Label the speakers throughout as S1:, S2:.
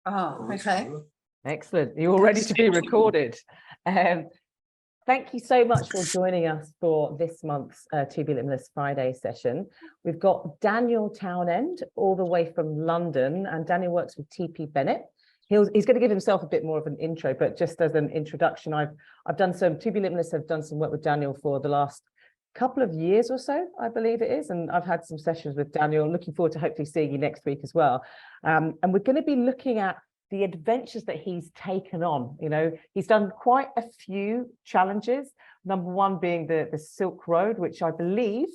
S1: Oh, okay.
S2: Excellent. You're all ready to be recorded. Thank you so much for joining us for this month's To Be Limitless Friday session. We've got Daniel Townend all the way from London, and Daniel works with Bennett. He's going to give himself a bit more of an intro, but just as an introduction, I've done some To Be Limitless. I've done some work with Daniel for the last couple of years or so, I believe it is, and I've had some sessions with Daniel. Looking forward to hopefully seeing you next week as well. And we're going to be looking at the adventures that he's taken on. You know, he's done quite a few challenges. Number one being the Silk Road, which I believe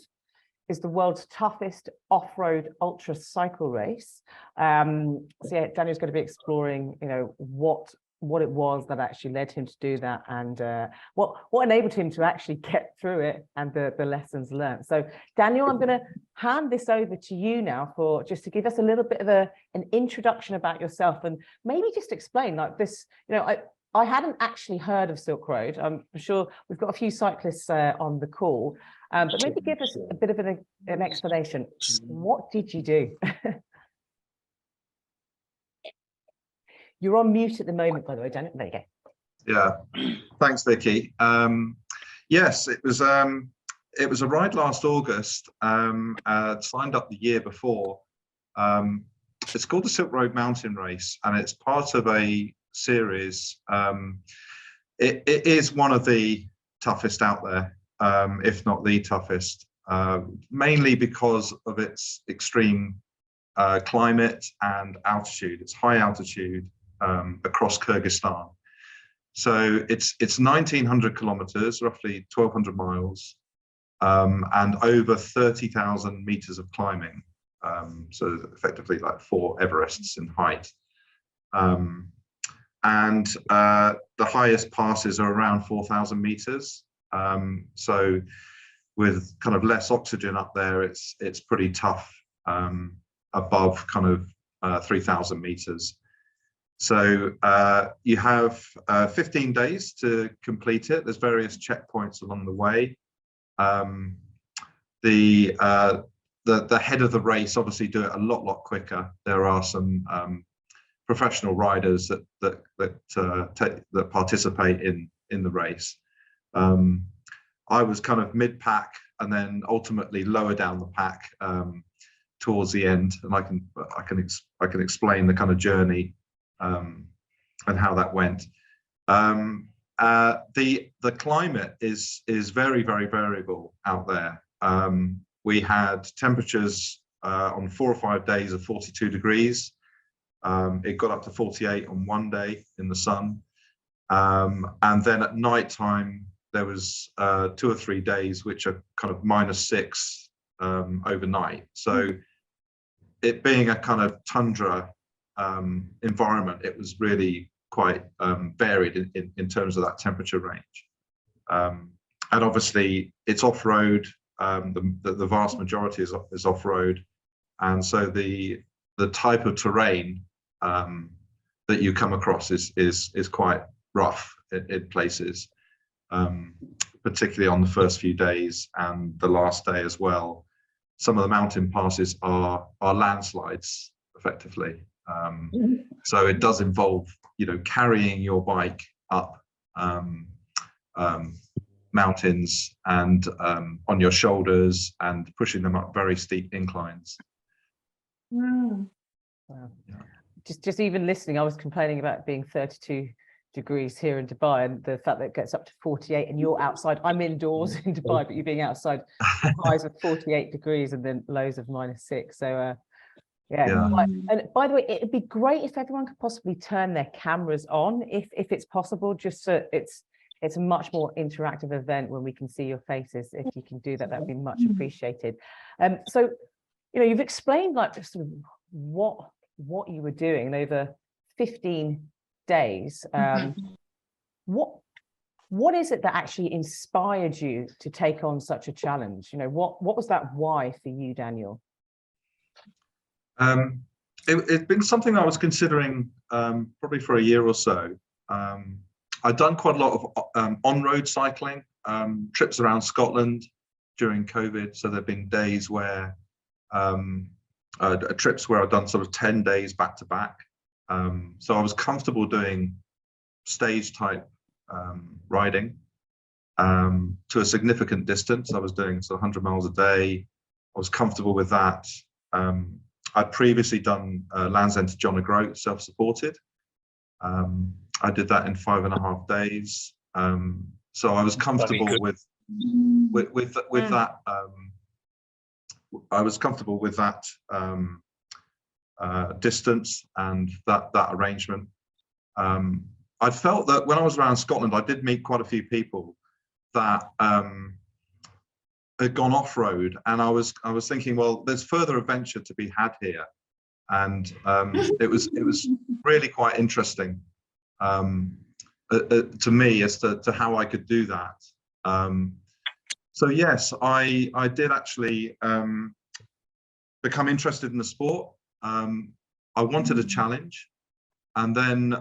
S2: is the world's toughest off-road ultra cycle race. So yeah, Daniel's going to be exploring, you know, what it was that actually led him to do that, and what enabled him to actually get through it, and the lessons learned. So Daniel, I'm going to hand this over to you now for just to give us a little bit of an introduction about yourself, and maybe just explain like this. You know, I hadn't actually heard of Silk Road. I'm sure we've got a few cyclists on the call, but maybe give us a bit of an explanation. What did you do? You're on mute at the moment, by the way, Daniel. There you go.
S3: Yeah, thanks, Vicky. Yes, it was a ride last August. Signed up the year before. It's called the Silk Road Mountain Race, and it's part of a series. It is one of the toughest out there, if not the toughest, mainly because of its extreme climate and altitude. It's high altitude. Across Kyrgyzstan. So it's 1,900 kilometers, roughly 1,200 miles, and over 30,000 meters of climbing. So effectively like 4 Everests in height. And the highest passes are around 4,000 meters. So with kind of less oxygen up there, it's pretty tough above kind of 3,000 meters. So you have 15 days to complete it. There's various checkpoints along the way. The head of the race obviously do it a lot quicker. There are some professional riders that participate in the race. I was kind of mid-pack and then ultimately lower down the pack towards the end, and I can explain the kind of journey and how that went. The climate is very variable out there. We had temperatures on 4 or 5 days of 42 degrees. It got up to 48 on one day in the sun, and then at night time there was 2 or 3 days which are kind of -6 overnight. So it being a kind of tundra environment, it was really quite varied in terms of that temperature range, and obviously it's off-road. The vast majority is off-road, and so the type of terrain that you come across is quite rough in places, particularly on the first few days and the last day as well. Some of the mountain passes are landslides effectively. So it does involve, you know, carrying your bike up mountains and on your shoulders and pushing them up very steep inclines.
S2: Wow. Yeah. Just even listening, I was complaining about being 32 degrees here in Dubai, and the fact that it gets up to 48 and you're outside. I'm indoors in Dubai, but you're being outside highs of 48 degrees and then lows of -6. So yeah. And by the way, it'd be great if everyone could possibly turn their cameras on, if it's possible, just so it's a much more interactive event when we can see your faces. If you can do that, that'd be much appreciated. So, you know, you've explained like sort of what you were doing over 15 days. What is it that actually inspired you to take on such a challenge? You know, what was that why for you, Daniel?
S3: It's been something I was considering probably for a year or so. I'd done quite a lot of on-road cycling, trips around Scotland during COVID. So there've been days where trips where I've done sort of 10 days back to back. So I was comfortable doing stage type riding to a significant distance. I was doing 100 miles a day. I was comfortable with that. I'd previously done Land's End to John O'Groat, self-supported. I did that in 5.5 days. So I was comfortable with that. I was comfortable with that distance and that arrangement. I felt that when I was around Scotland, I did meet quite a few people that had gone off-road, and I was thinking, well, there's further adventure to be had here, and it was really quite interesting to me as to how I could do that. So yes, I did actually become interested in the sport. I wanted a challenge, and then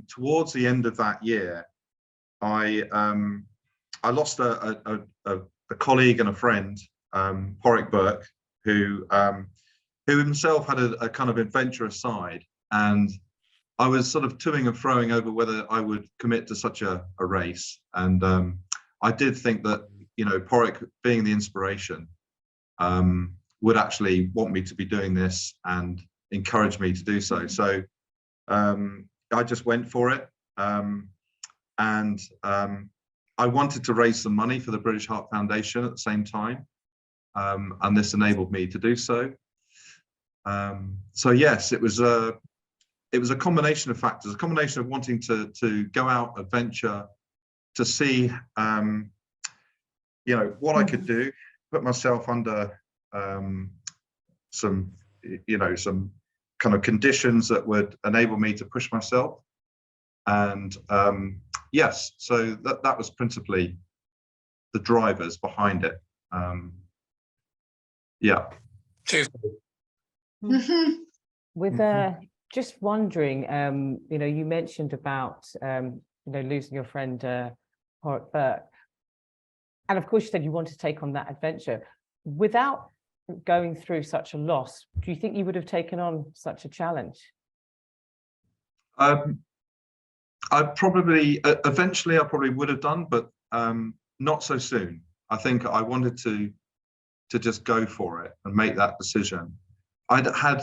S3: towards the end of that year, I lost a colleague and a friend, Porrick Burke, who himself had a kind of adventurous side, and I was sort of toing and froing over whether I would commit to such a race. And I did think that, you know, Porrick, being the inspiration, would actually want me to be doing this and encourage me to do so. So I just went for it. And I wanted to raise some money for the British Heart Foundation at the same time. And this enabled me to do so. So yes, it was a combination of factors, a combination of wanting to go out, adventure, to see, you know, what I could do, put myself under some kind of conditions that would enable me to push myself. And yes, so that was principally the drivers behind it. Yeah.
S2: With just wondering, you know, you mentioned about you know, losing your friend Porrick Burke, and of course you said you wanted to take on that adventure. Without going through such a loss, do you think you would have taken on such a challenge?
S3: I probably eventually I probably would have done, but not so soon. I think I wanted to just go for it and make that decision. I'd had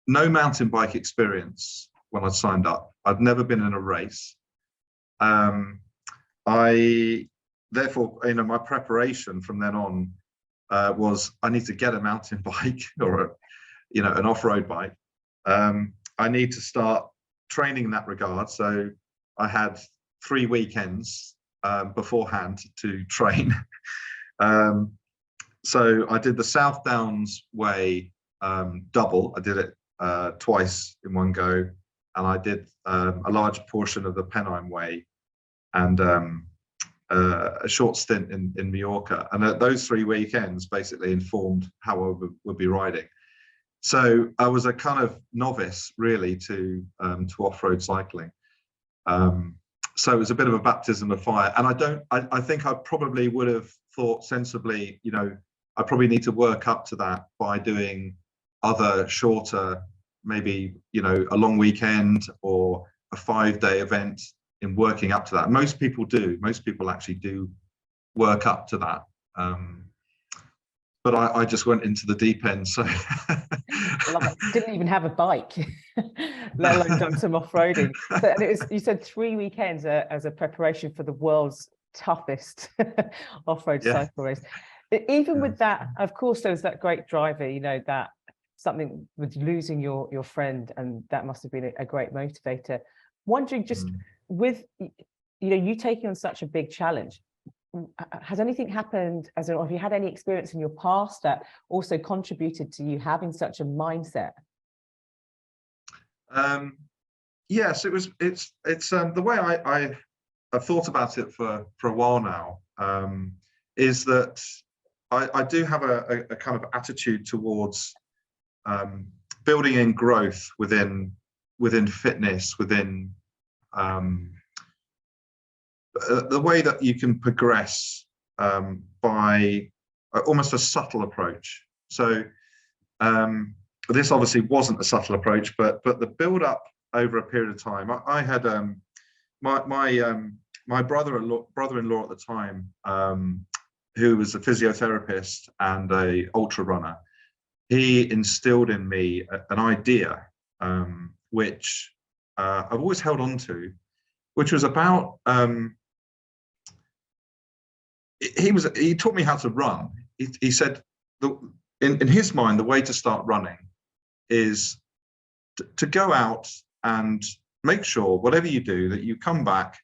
S3: no mountain bike experience when I signed up. I'd never been in a race. Therefore, you know, my preparation from then on was I need to get a mountain bike or you know, an off-road bike. I need to start training in that regard. So I had 3 weekends beforehand to train. So I did the South Downs Way double. I did it twice in one go, and I did a large portion of the Pennine Way and a short stint in Mallorca. And those 3 weekends basically informed how I would be riding. So I was a kind of novice really to off-road cycling. So it was a bit of a baptism of fire. And I think I probably would have thought sensibly, you know, I probably need to work up to that by doing other shorter, maybe, you know, a long weekend or a 5-day event in working up to that. Most people do. Most people actually do work up to that. But I just went into the deep end. So
S2: Well, I didn't even have a bike, let alone done some off-roading. So, and it was, you said 3 weekends as a preparation for the world's toughest off-road cycle race. Even with that, of course, there was that great driver, you know, that something with losing your friend, and that must have been a great motivator. Wondering, just with, you know, you taking on such a big challenge, has anything happened, as in, or have you had any experience in your past that also contributed to you having such a mindset?
S3: Yes, it's the way I've thought about it for a while now, is that I do have a kind of attitude towards building in growth within fitness, within the way that you can progress by almost a subtle approach. So this obviously wasn't a subtle approach, but the build up over a period of time. I had my brother-in-law at the time, who was a physiotherapist and a ultra runner. He instilled in me an idea, which I've always held on to, which was about, he taught me how to run. He said, in his mind, the way to start running is to go out and make sure whatever you do, that you come back,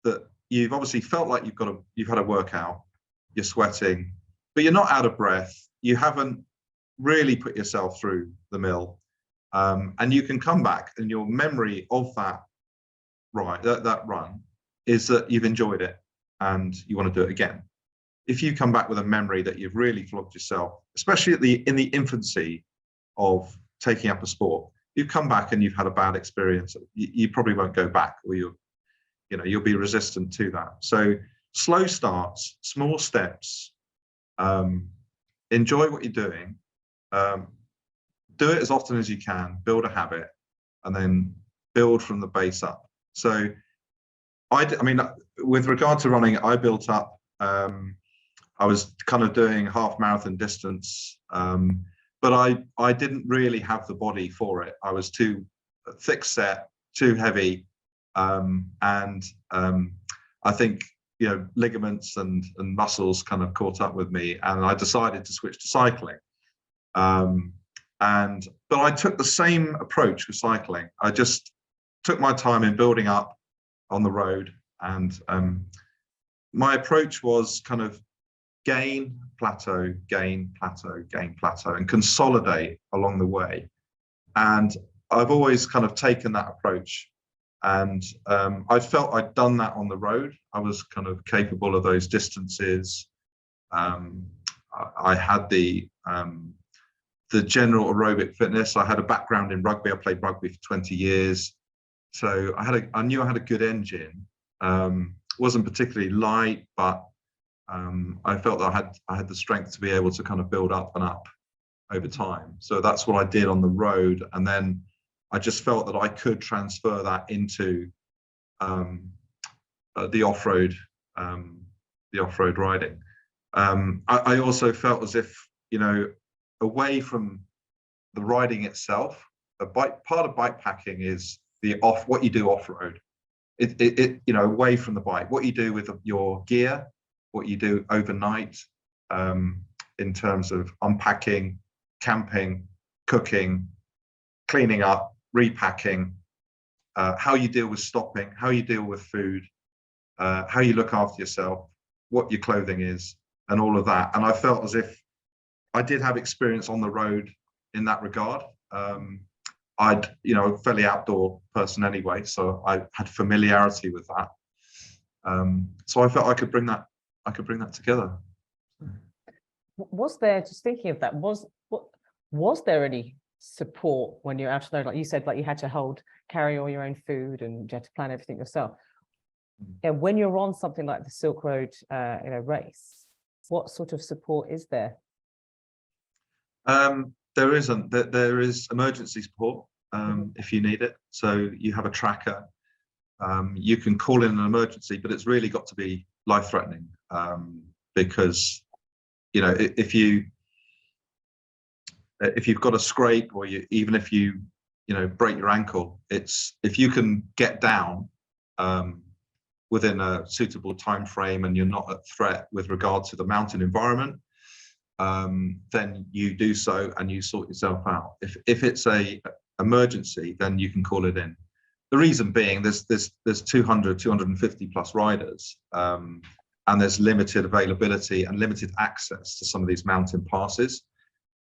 S3: that you've obviously felt like you've had a workout, you're sweating, but you're not out of breath, you haven't really put yourself through the mill, and you can come back and your memory of that run is that you've enjoyed it and you want to do it again. If you come back with a memory that you've really flogged yourself, especially in the infancy of taking up a sport, you come back and you've had a bad experience, you probably won't go back, or you'll be resistant to that. So slow starts, small steps, enjoy what you're doing, do it as often as you can, build a habit, and then build from the base up. So I mean, with regard to running, I built up, I was kind of doing half marathon distance, but I didn't really have the body for it. I was too thick set, too heavy, and I think ligaments and muscles kind of caught up with me, and I decided to switch to cycling. But I took the same approach with cycling. I just took my time in building up on the road, and my approach was kind of gain, plateau, gain, plateau, gain, plateau, and consolidate along the way. And I've always kind of taken that approach, and I felt I'd done that on the road. I was kind of capable of those distances. I had the general aerobic fitness. I had a background in rugby. I played rugby for 20 years. So I knew I had a good engine. Wasn't particularly light, but I felt that I had the strength to be able to kind of build up and up over time. So that's what I did on the road. And then I just felt that I could transfer that into the off-road riding. I also felt as if, away from the riding itself, part of bikepacking is what you do off-road. Away from the bike, what you do with your gear, what you do overnight, in terms of unpacking, camping, cooking, cleaning up, repacking, how you deal with stopping, how you deal with food, how you look after yourself, what your clothing is, and all of that. And I felt as if I did have experience on the road in that regard. I'd, a fairly outdoor person anyway, so I had familiarity with that. So I felt I could bring that together.
S2: Was there, just thinking of that, was there any support when you're out on the road? Like you said, like you had to carry all your own food and you had to plan everything yourself. And when you're on something like the Silk Road, race, what sort of support is there?
S3: There isn't. There is emergency support if you need it. So you have a tracker. You can call in an emergency, but it's really got to be life-threatening, because if you've got a scrape, or even if you break your ankle, if you can get down within a suitable time frame and you're not at threat with regard to the mountain environment, then you do so and you sort yourself out. If it's a emergency, then you can call it in. The reason being, there's 250 plus riders, and there's limited availability and limited access to some of these mountain passes.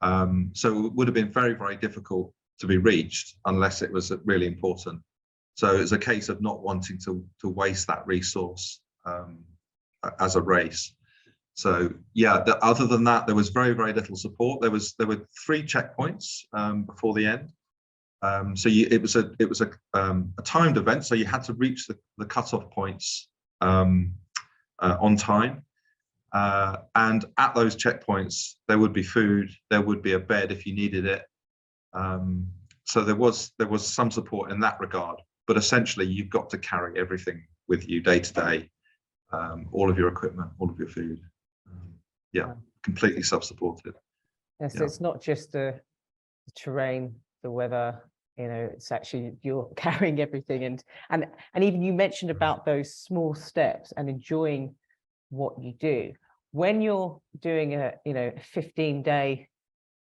S3: So it would have been very, very difficult to be reached unless it was really important. So it's a case of not wanting to waste that resource as a race. So yeah, other than that, there was very, very little support. There were 3 checkpoints before the end. So it was a timed event, so you had to reach the cutoff points on time. And at those checkpoints, there would be food, there would be a bed if you needed it. so there was some support in that regard, but essentially you've got to carry everything with you day to day, all of your equipment, all of your food. Yeah, completely self-supported.
S2: Yeah, so it's not just the terrain, the weather, it's actually you're carrying everything. And even you mentioned about those small steps and enjoying what you do. When you're doing a 15-day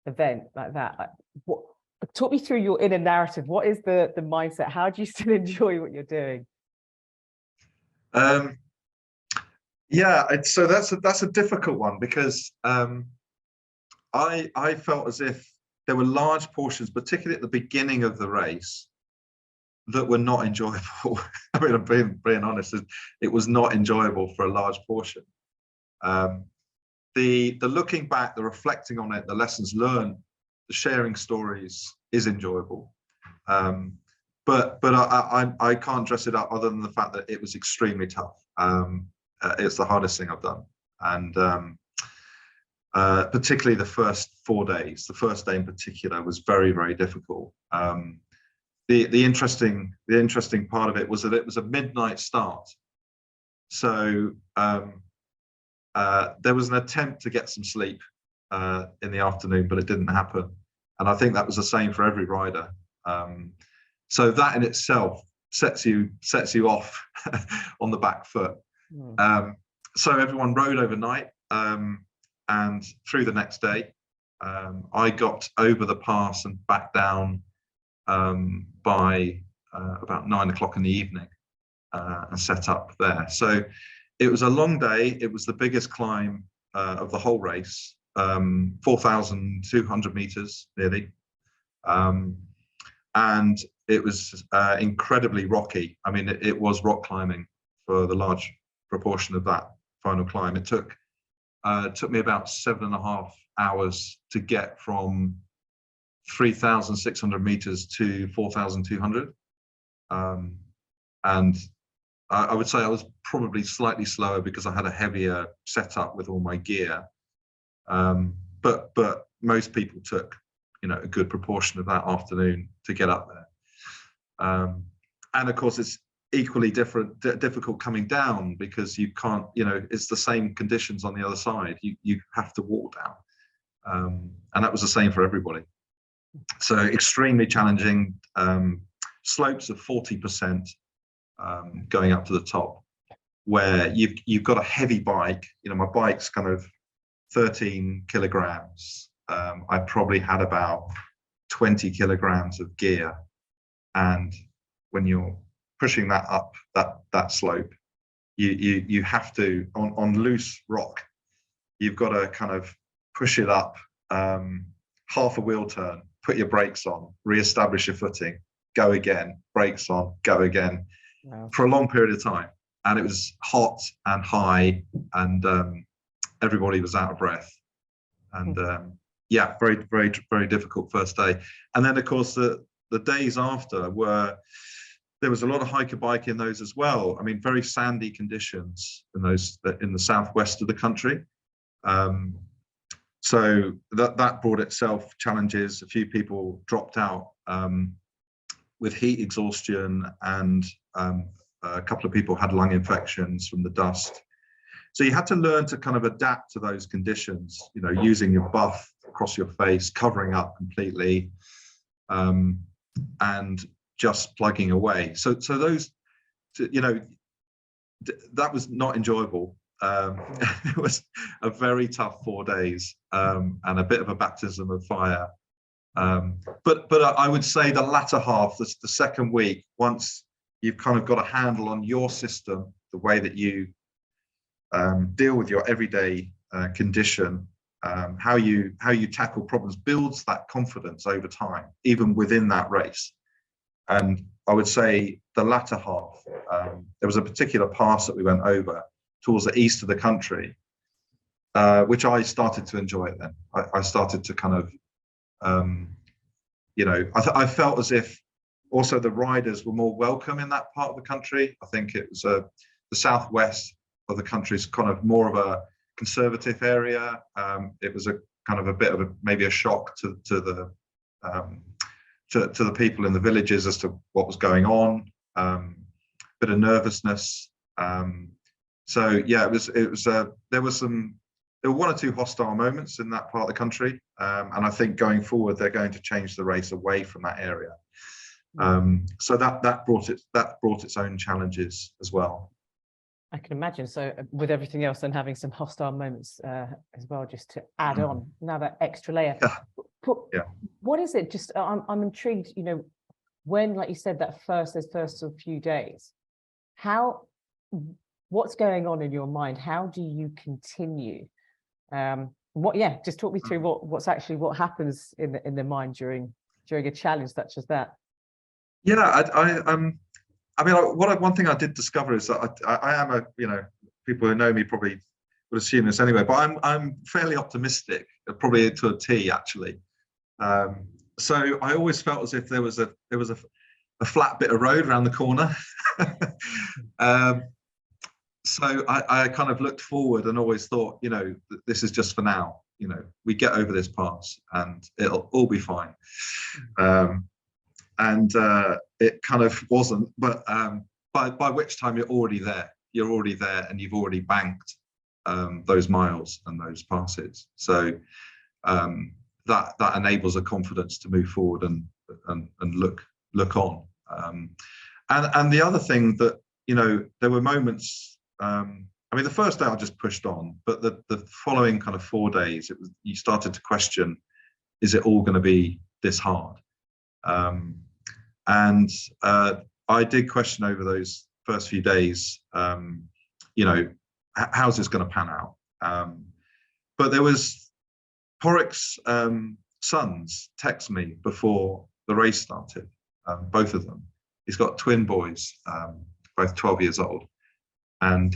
S2: event like that, talk me through your inner narrative. What is the mindset? How do you still enjoy what you're doing?
S3: Yeah, so that's a difficult one, because I felt as if there were large portions, particularly at the beginning of the race, that were not enjoyable. I mean, I'm being honest, it was not enjoyable for a large portion. The looking back, the reflecting on it, the lessons learned, the sharing stories is enjoyable. But I can't dress it up other than the fact that it was extremely tough. It's the hardest thing I've done, and particularly the first 4 days. The first day in particular was very, very difficult. The interesting part of it was that it was a midnight start, so there was an attempt to get some sleep in the afternoon, but it didn't happen, and I think that was the same for every rider. So that in itself sets you off on the back foot. So everyone rode overnight, and through the next day, I got over the pass and back down by about 9 o'clock in the evening, and set up there. So it was a long day. It was the biggest climb of the whole race, 4,200 meters nearly, and it was incredibly rocky. I mean, it was rock climbing for the large proportion of that final climb. It took me about 7.5 hours to get from 3,600 meters to 4,200, and I would say I was probably slightly slower because I had a heavier setup with all my gear, but most people took a good proportion of that afternoon to get up there, and of course it's equally difficult coming down, because you can't, it's the same conditions on the other side. You have to walk down, and that was the same for everybody. So extremely challenging, slopes of 40% going up to the top, where you've got a heavy bike. My bike's kind of 13 kilograms. I probably had about 20 kilograms of gear, and when you're pushing that up that slope, you have to, on loose rock, you've got to kind of push it up, half a wheel turn, put your brakes on, re-establish your footing, go again, brakes on, go again. Wow. For a long period of time. And it was hot and high, and everybody was out of breath, and yeah, very, very, very difficult first day. And then of course the days after there was a lot of hiker bike in those as well. I mean, very sandy conditions in the southwest of the country. So that brought itself challenges. A few people dropped out with heat exhaustion, and a couple of people had lung infections from the dust. So you had to learn to kind of adapt to those conditions, using your buff across your face, covering up completely, and just plugging away. So those, that was not enjoyable. It was a very tough 4 days, and a bit of a baptism of fire. But I would say the latter half, the second week, once you've kind of got a handle on your system, the way that you deal with your everyday condition, how you tackle problems, builds that confidence over time, even within that race. And I would say the latter half, there was a particular pass that we went over towards the east of the country, which I started to enjoy it then. I started to kind of, I felt as if also the riders were more welcome in that part of the country. I think it was the southwest of the country is kind of more of a conservative area. It was a kind of a bit of maybe a shock to the to the people in the villages as to what was going on, bit of nervousness. So yeah, there were one or two hostile moments in that part of the country, and I think going forward they're going to change the race away from that area. So that brought its own challenges as well.
S2: I can imagine. So with everything else, and having some hostile moments as well, just to add on now that extra layer.
S3: Yeah.
S2: What is it? Just I'm intrigued. You know, when, like you said, those first few days, what's going on in your mind? How do you continue? Just talk me through what happens in the mind during a challenge such as that.
S3: Yeah, I mean, one thing I did discover is that I am people who know me probably would assume this anyway, but I'm fairly optimistic, probably to a T actually. So I always felt as if there was a flat bit of road around the corner. So I kind of looked forward and always thought, this is just for now. We get over this pass and it'll all be fine. And it kind of wasn't, but by which time you're already there. You're already there, and you've already banked those miles and those passes. So that enables a confidence to move forward and look on. And the other thing that there were moments. I mean, the first day I just pushed on, but the following kind of 4 days, you started to question: is it all going to be this hard? And I did question over those first few days, how's this going to pan out? But there was Porrick's sons text me before the race started, both of them. He's got twin boys, both 12 years old. And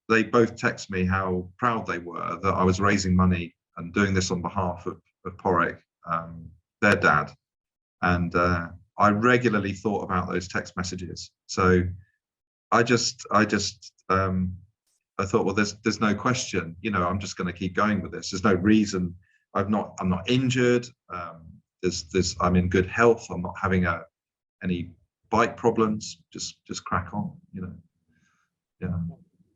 S3: they both text me how proud they were that I was raising money and doing this on behalf of Porrick, their dad. And I regularly thought about those text messages. So I thought, well, there's no question, I'm just going to keep going with this. There's no reason. I'm not injured. I'm in good health. I'm not having any bike problems. Just crack on, Yeah.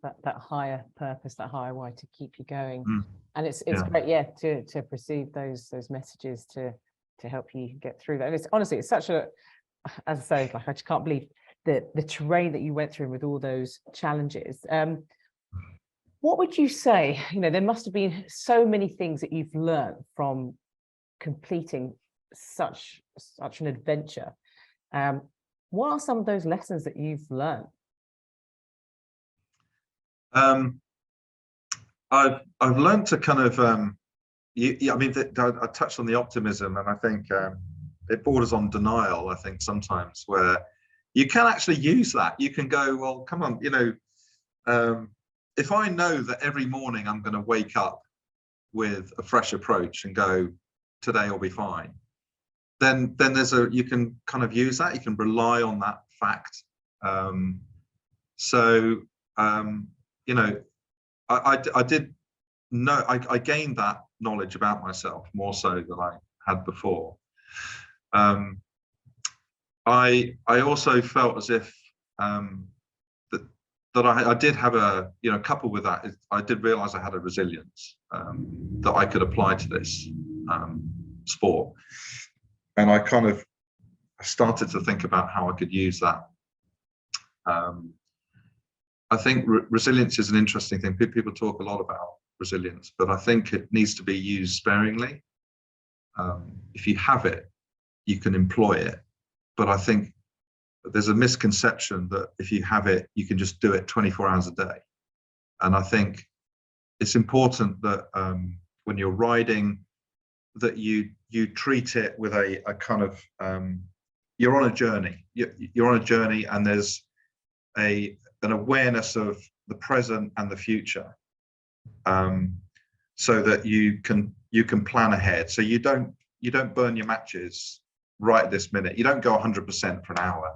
S2: That higher purpose, that higher why to keep you going. And it's great, to perceive those messages to help you get through that. And it's honestly, it's such a, as I say, like I just can't believe the terrain that you went through with all those challenges. What would you say? There must have been so many things that you've learned from completing such an adventure. What are some of those lessons that you've learned?
S3: I've learned to kind of I touched on the optimism, and I think it borders on denial. I think sometimes where you can actually use that. You can go, well, come on, if I know that every morning I'm going to wake up with a fresh approach and go, today will be fine, then you can kind of use that. You can rely on that fact. I did know, I gained that knowledge about myself more so than I had before. I also felt as if that I did have coupled with that, I did realize I had a resilience that I could apply to this sport. And I kind of started to think about how I could use that. I think resilience is an interesting thing. People talk a lot about resilience, but I think it needs to be used sparingly. If you have it, you can employ it. But I think there's a misconception that if you have it, you can just do it 24 hours a day. And I think it's important that when you're riding, that you treat it with a kind of, you're on a journey. You're on a journey, and there's an awareness of the present and the future, so that you can plan ahead. So you don't burn your matches right at this minute. You don't go 100% for an hour.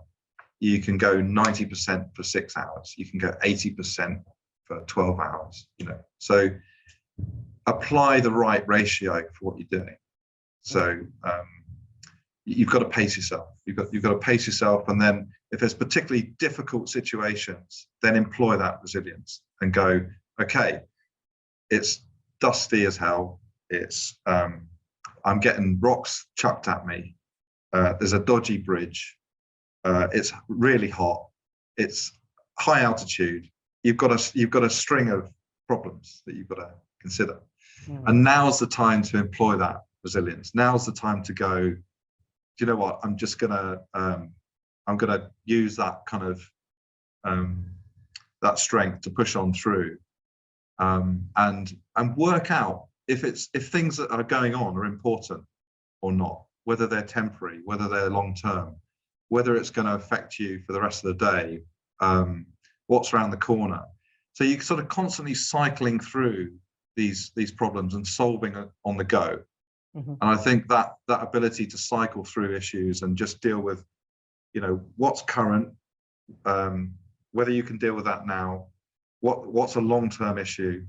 S3: You can go 90% for 6 hours. You can go 80% for 12 hours. So apply the right ratio for what you're doing. So you've got to pace yourself. You've got to pace yourself, and then if there's particularly difficult situations, then employ that resilience and go, okay, it's dusty as hell. It's I'm getting rocks chucked at me. There's a dodgy bridge. It's really hot. It's high altitude. You've got a string of problems that you've got to consider. And now's the time to employ that resilience. Now's the time to go, do you know what? I'm gonna use that kind of that strength to push on through, and work out if things that are going on are important or not, whether they're temporary, whether they're long term, whether it's going to affect you for the rest of the day, what's around the corner. So you're sort of constantly cycling through these problems and solving it on the go. And I think that ability to cycle through issues and just deal with, you know, what's current, whether you can deal with that now, what's a long-term issue,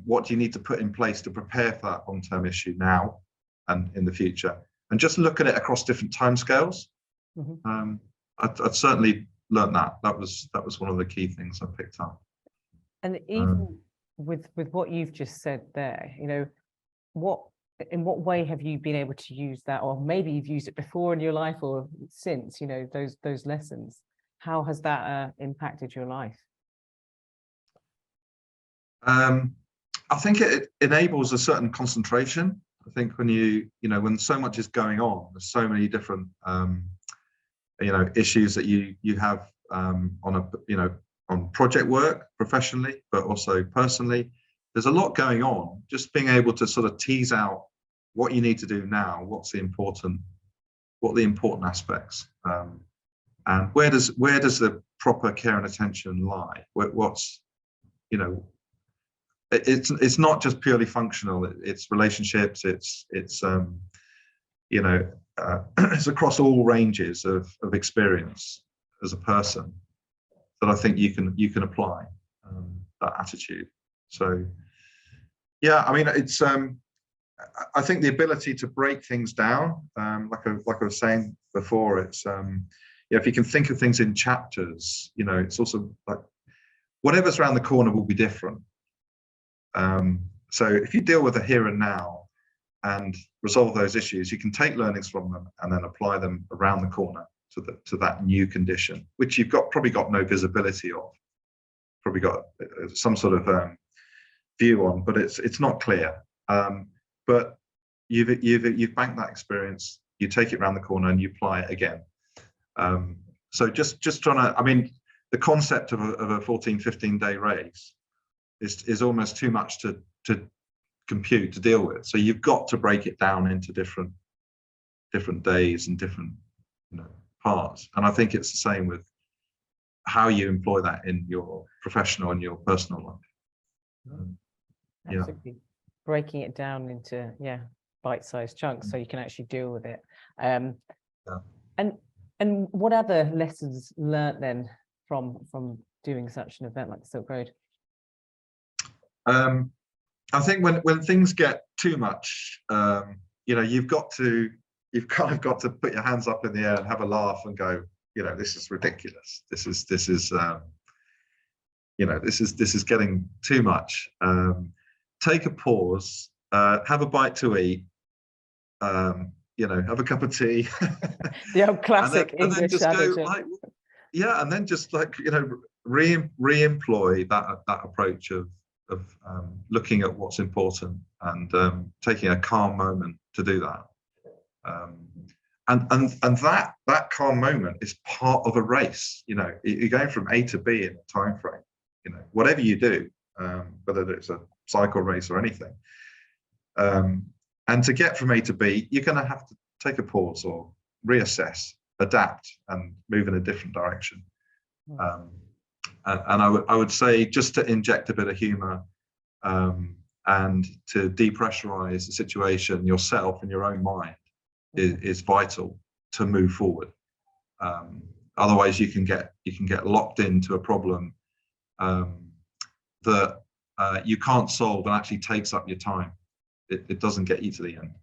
S3: what do you need to put in place to prepare for that long-term issue now and in the future, and just look at it across different timescales. I'd certainly learned that. That was one of the key things I picked up.
S2: And even with what you've just said there, you know, in what way have you been able to use that, or maybe you've used it before in your life or since, you know, those lessons? How has that impacted your life?
S3: I think it enables a certain concentration. I think when when so much is going on, there's so many different issues that you have on project work professionally, but also personally. There's a lot going on. Just being able to sort of tease out what you need to do now, what the important aspects, and where does the proper care and attention lie? It's not just purely functional. It's relationships. It's it's across all ranges of experience as a person that I think you can apply that attitude. So yeah, I mean, it's I think the ability to break things down, like I was saying before, it's if you can think of things in chapters, it's also like whatever's around the corner will be different. So if you deal with the here and now and resolve those issues, you can take learnings from them and then apply them around the corner to that new condition, which you've probably got no visibility of, probably got some sort of view on, but it's not clear. But you've banked that experience, you take it around the corner and you apply it again. So just trying to, I mean, the concept of a 14-15 day race is almost too much to compute, to deal with. So you've got to break it down into different days and different parts. And I think it's the same with how you employ that in your professional and your personal life.
S2: Absolutely. Breaking it down into bite-sized chunks so you can actually deal with it. And what other lessons learnt then from doing such an event like the Silk Road?
S3: I think when things get too much, you've kind of got to put your hands up in the air and have a laugh and go, this is ridiculous. This is getting too much. Take a pause, have a bite to eat, have a cup of tea.
S2: The old classic
S3: and then just go and then just re-employ that approach of looking at what's important and taking a calm moment to do that. And that calm moment is part of a race. You're going from A to B in a time frame. Whatever you do, whether it's a cycle race or anything, and to get from A to B, you're going to have to take a pause or reassess, adapt, and move in a different direction. And I would say just to inject a bit of humor and to depressurize the situation yourself in your own mind is vital to move forward. Otherwise, you can get locked into a problem that you can't solve and actually takes up your time. It doesn't get you to the end.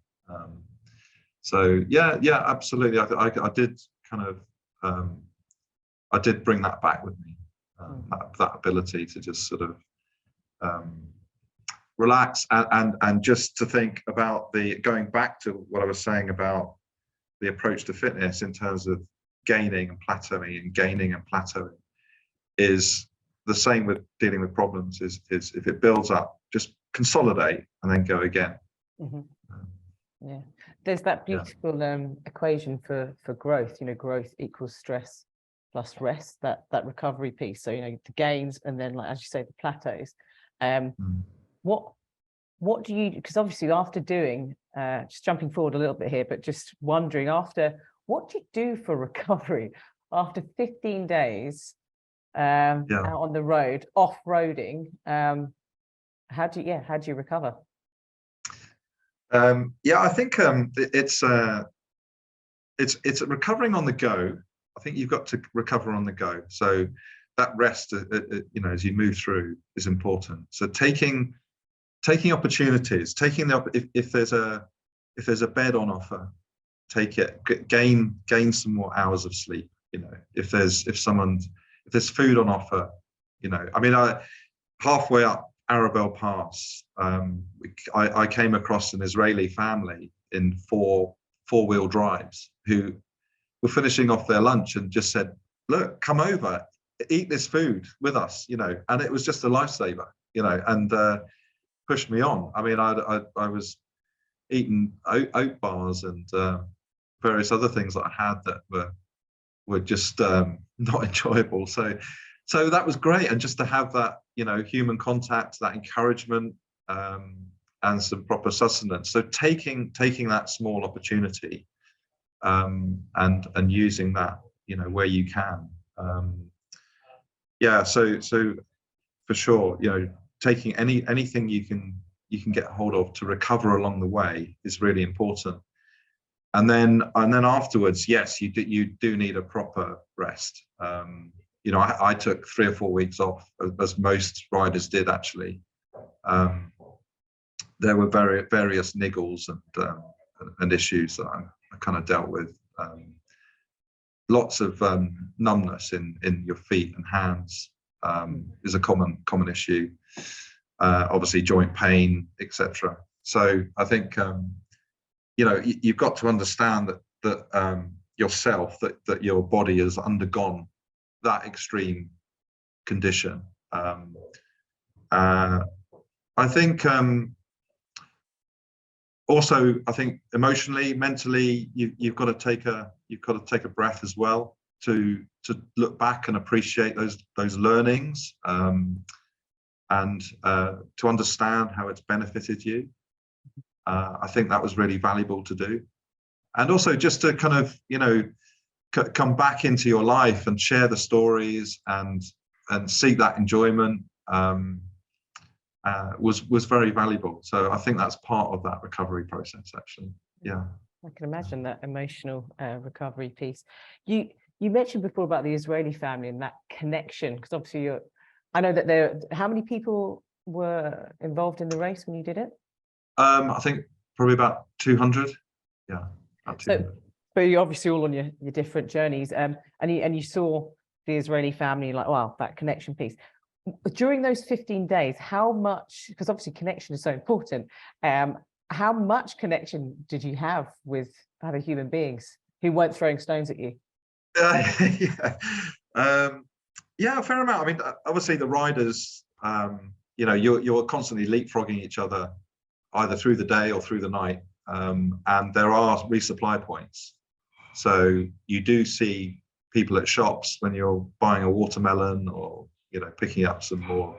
S3: So yeah, absolutely. I did kind of I did bring that back with me, that ability to just sort of relax and just to think about going back to what I was saying about the approach to fitness in terms of gaining and plateauing is the same with dealing with problems. Is if it builds up, just consolidate and then go again.
S2: Yeah, there's that beautiful equation for growth. Growth equals stress plus rest. That recovery piece. So the gains and then, like as you say, the plateaus. What do you? Because obviously after doing, just jumping forward a little bit here, but just wondering what do you do for recovery after 15 days out on the road, off-roading? How do you recover?
S3: I think it's recovering on the go. I think you've got to recover on the go. So that rest, as you move through, is important. So taking opportunities, if there's a bed on offer, take it. Gain some more hours of sleep. If there's food on offer, halfway up Arabelle Pass, I came across an Israeli family in four-wheel drives who were finishing off their lunch and just said, "Look, come over, eat this food with us," and it was just a lifesaver, and pushed me on. I was eating oat bars and various other things that I had that were just not enjoyable. So that was great, and just to have that human contact, that encouragement, and some proper sustenance. So taking that small opportunity and using that where you can. So for sure, taking anything you can get hold of to recover along the way is really important. And then afterwards, yes, you do need a proper rest. I took 3 or 4 weeks off, as most riders did actually. There were various niggles and issues that I kind of dealt with. Lots of numbness in your feet and hands is a common issue. Obviously, joint pain, etc. So I think you've got to understand that yourself, that your body has undergone that extreme condition. I think also, I think emotionally, mentally, you've got to take a breath as well to look back and appreciate those learnings, and to understand how it's benefited you. I think that was really valuable to do, and also just to kind of come back into your life and share the stories and seek that enjoyment was very valuable. So I think that's part of that recovery process, actually. Yeah,
S2: I can imagine that emotional recovery piece. You mentioned before about the Israeli family and that connection, because obviously I know that how many people were involved in the race when you did it?
S3: I think probably about 200. Yeah, about 200.
S2: But you're obviously all on your different journeys, and you saw the Israeli family, like, wow, that connection piece. During those 15 days, how much, because obviously connection is so important, how much connection did you have with other human beings who weren't throwing stones at you?
S3: Yeah, a fair amount. I mean, obviously the riders, you're constantly leapfrogging each other either through the day or through the night, and there are resupply points. So you do see people at shops when you're buying a watermelon or picking up some more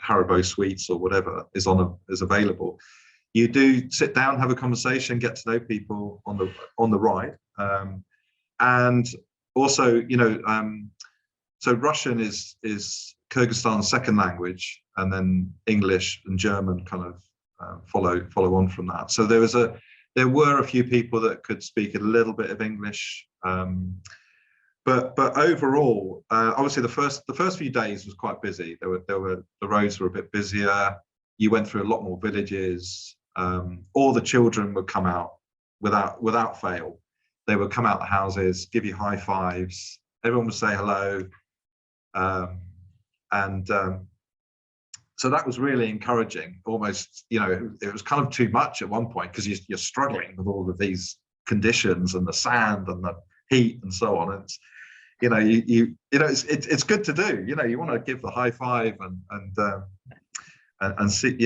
S3: Haribo sweets or whatever is available. You do sit down, have a conversation, get to know people on the ride, and also so Russian is Kyrgyzstan's second language, and then English and German kind of follow on from that. So there were a few people that could speak a little bit of English. But overall, obviously the first few days was quite busy. The roads were a bit busier. You went through a lot more villages. All the children would come out without fail. They would come out the houses, give you high fives. Everyone would say hello, and so that was really encouraging. Almost, it was kind of too much at one point, because you're struggling with all of these conditions and the sand and the heat and so on. It's it's good to do. You want to give the high five and see,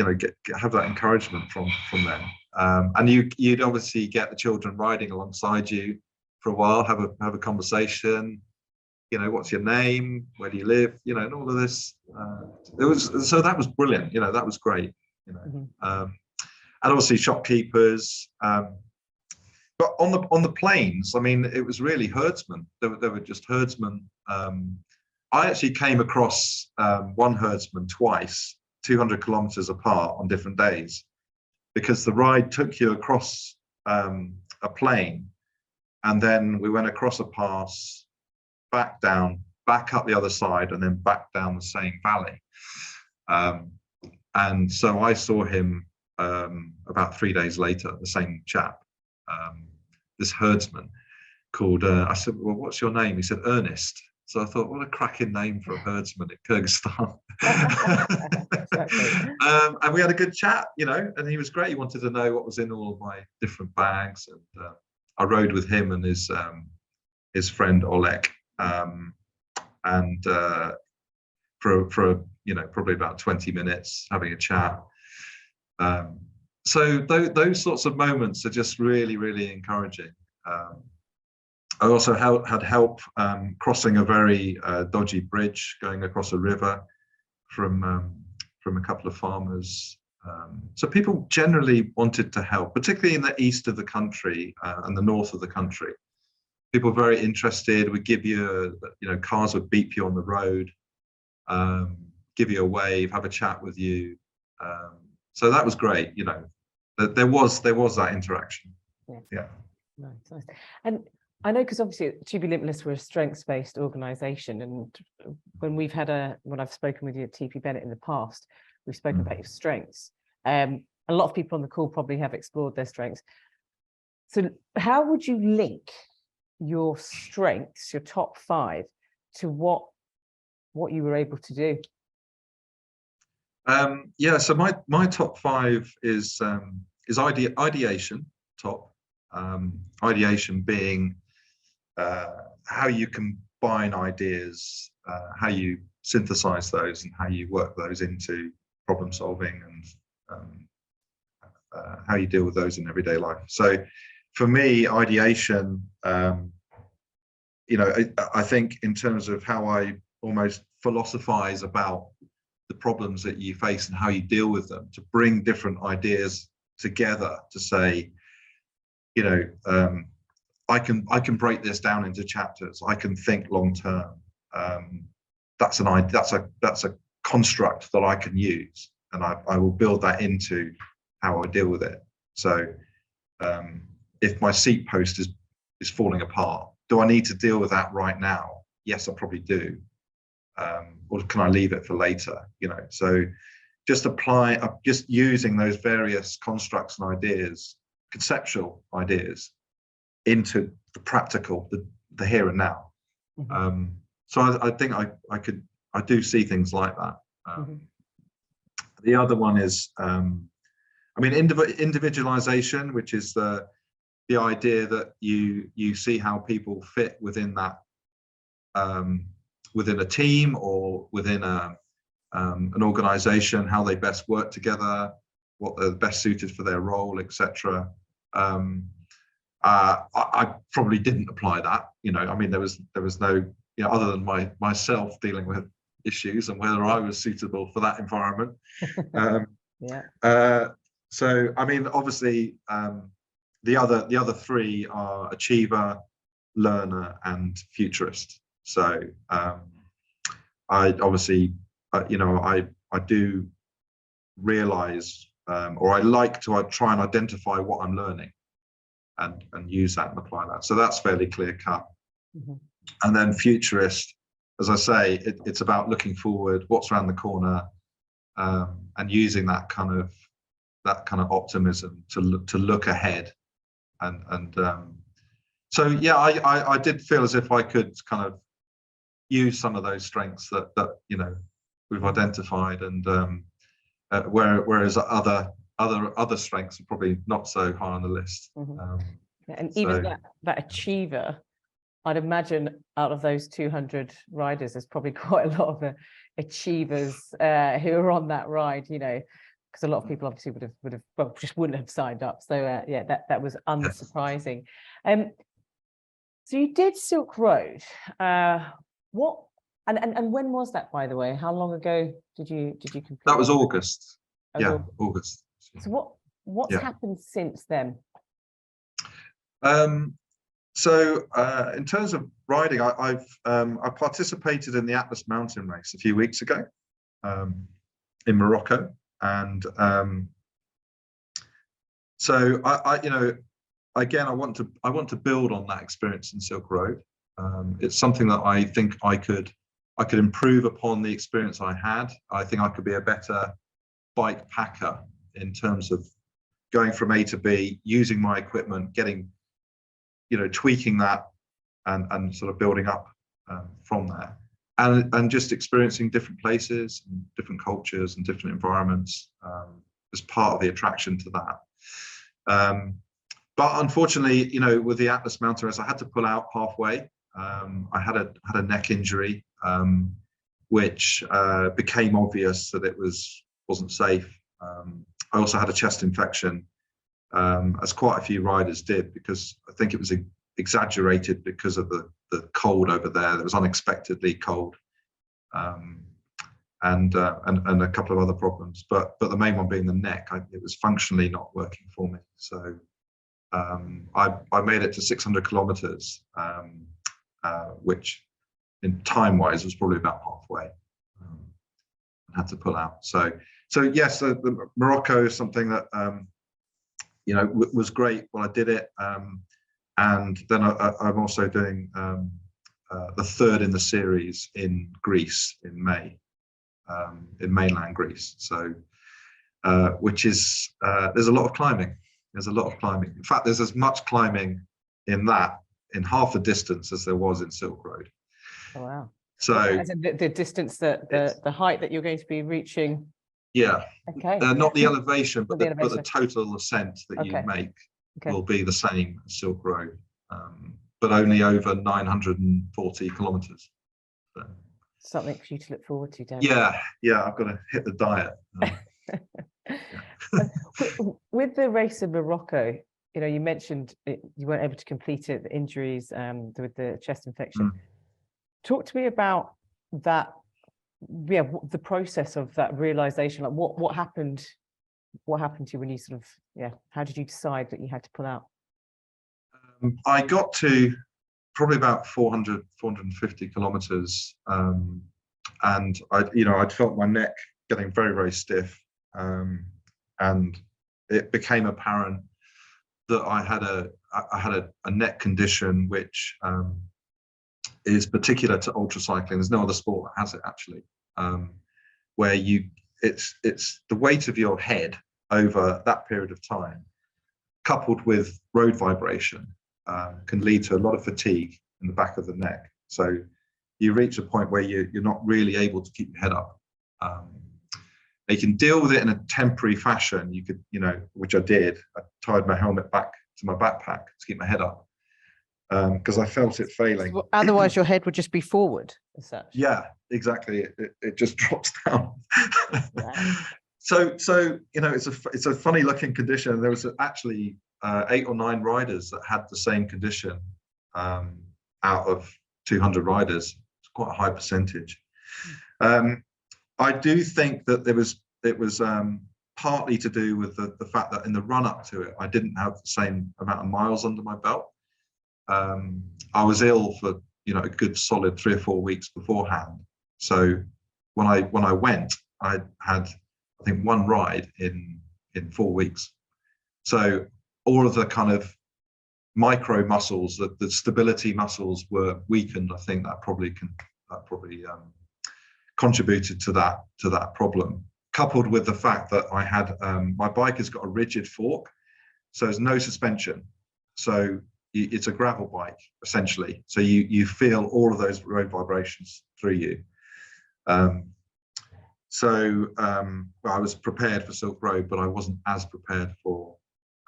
S3: have that encouragement from them. And you'd obviously get the children riding alongside you for a while, have a conversation. What's your name? Where do you live? And all of this. That was brilliant. That was great. And obviously shopkeepers. But on the plains, I mean, it was really herdsmen. They were just herdsmen. I actually came across one herdsman twice, 200 kilometers apart on different days, because the ride took you across a plain, and then we went across a pass, back down, back up the other side, and then back down the same valley. And so I saw him about 3 days later, the same chap, this herdsman called, I said, well, what's your name? He said, Ernest. So I thought, what a cracking name for a herdsman in Kyrgyzstan. And we had a good chat, and he was great. He wanted to know what was in all of my different bags. And I rode with him and his friend Oleg, and for probably about 20 minutes having a chat. So those sorts of moments are just really, really encouraging. I also had help crossing a very dodgy bridge, going across a river from a couple of farmers. So people generally wanted to help, particularly in the east of the country and the north of the country. People were very interested. Would give you, cars would beep you on the road, give you a wave, have a chat with you. So that was great. There was that interaction. Yeah.
S2: Nice. And I know, because obviously TP Limitless, we're a strengths-based organisation, and when I've spoken with you at TP Bennett in the past, we've spoken about your strengths. A lot of people on the call probably have explored their strengths. So how would you link your strengths, your top 5, to what you were able to do?
S3: So my top 5 is ideation. Top ideation being how you combine ideas, how you synthesize those, and how you work those into problem solving, and how you deal with those in everyday life. So for me, ideation, I think in terms of how I almost philosophize about the problems that you face and how you deal with them, to bring different ideas together to say, I can break this down into chapters. I can think long term. That's a construct that I can use, and I will build that into how I deal with it. So if my seat post is falling apart, do I need to deal with that right now? Yes, I probably do. Or can I leave it for later? So just using those various constructs and ideas, conceptual ideas, into the practical, the here and now. So I think I do see things like that. The other one is, individualization, which is the idea that you see how people fit within that, within a team or within an organization, how they best work together, what they're best suited for their role, etc. I probably didn't apply that. There was no, other than myself dealing with issues and whether I was suitable for that environment. So obviously, the other 3 are achiever, learner, and futurist. So I obviously, I do realize, or I like to try and identify what I'm learning and use that and apply that. So that's fairly clear cut. And then futurist, as I say, it's about looking forward, what's around the corner, and using that kind of optimism to look ahead So yeah, I did feel as if I could kind of use some of those strengths that we've identified, and whereas other strengths are probably not so high on the list.
S2: And even that achiever, I'd imagine out of those 200 riders, there's probably quite a lot of achievers who are on that ride, because a lot of people obviously would have well, just wouldn't have signed up. So yeah, that was unsurprising. So you did Silk Road. What and when was that, by the way? How long ago did you complete?
S3: That was August.
S2: August. So what's happened since then?
S3: So in terms of riding, I participated in the Atlas Mountain Race a few weeks ago in Morocco, and so again, I want to build on that experience in Silk Road. It's something that I think I could improve upon the experience I had. I think I could be a better bike packer in terms of going from A to B, using my equipment, getting, tweaking that and sort of building up from there, and just experiencing different places and different cultures and different environments as part of the attraction to that. But unfortunately, with the Atlas Mountain Race, I had to pull out halfway. I had a neck injury, which became obvious that it wasn't safe. I also had a chest infection, as quite a few riders did, because I think it was exaggerated because of the cold over there. It was unexpectedly cold, and a couple of other problems. But the main one being the neck. It was functionally not working for me. So I made it to 600 kilometers, which in time-wise was probably about halfway. And had to pull out. So yes, the Morocco is something that was great when I did it, and then I'm also doing the third in the series in Greece in May, in mainland Greece. So which is there's a lot of climbing. There's a lot of climbing. In fact, there's as much climbing in half the distance as there was in Silk Road.
S2: Oh wow!
S3: So
S2: as in the distance the height that you're going to be reaching.
S3: Yeah.
S2: Okay.
S3: Not the elevation, but the total ascent that
S2: you
S3: make will be the same as Silk Road, but only over 940 kilometers. So.
S2: Something for you to look forward to, Dan.
S3: Yeah, I've got to hit the diet.
S2: With the race in Morocco, you mentioned you weren't able to complete it, the injuries with the chest infection. Talk to me about that. Yeah, the process of that realization. Like what happened to you when you sort of how did you decide that you had to pull out?
S3: I got to probably about 450 kilometers, and I'd felt my neck getting very, very stiff, and it became apparent that I had a neck condition which is particular to ultra cycling. There's no other sport that has it actually, where it's the weight of your head over that period of time, coupled with road vibration, can lead to a lot of fatigue in the back of the neck. So you reach a point where you're not really able to keep your head up. You can deal with it in a temporary fashion. You could, which I did. I tied my helmet back to my backpack to keep my head up, because I felt it failing.
S2: So otherwise, your head would just be forward as such.
S3: Yeah, exactly. It just drops down.
S2: Wow.
S3: So it's a funny looking condition. There was actually 8 or 9 riders that had the same condition out of 200 riders. It's quite a high percentage. I do think that it was partly to do with the fact that in the run up to it, I didn't have the same amount of miles under my belt. I was ill for a good solid 3 or 4 weeks beforehand. So when I went, I had I think 1 ride in 4 weeks. So all of the kind of micro muscles, the stability muscles were weakened. I think that probably contributed to that problem, coupled with the fact that I had my bike has got a rigid fork, so there's no suspension. So it's a gravel bike essentially. So you feel all of those road vibrations through you. Well, I was prepared for Silk Road, but I wasn't as prepared for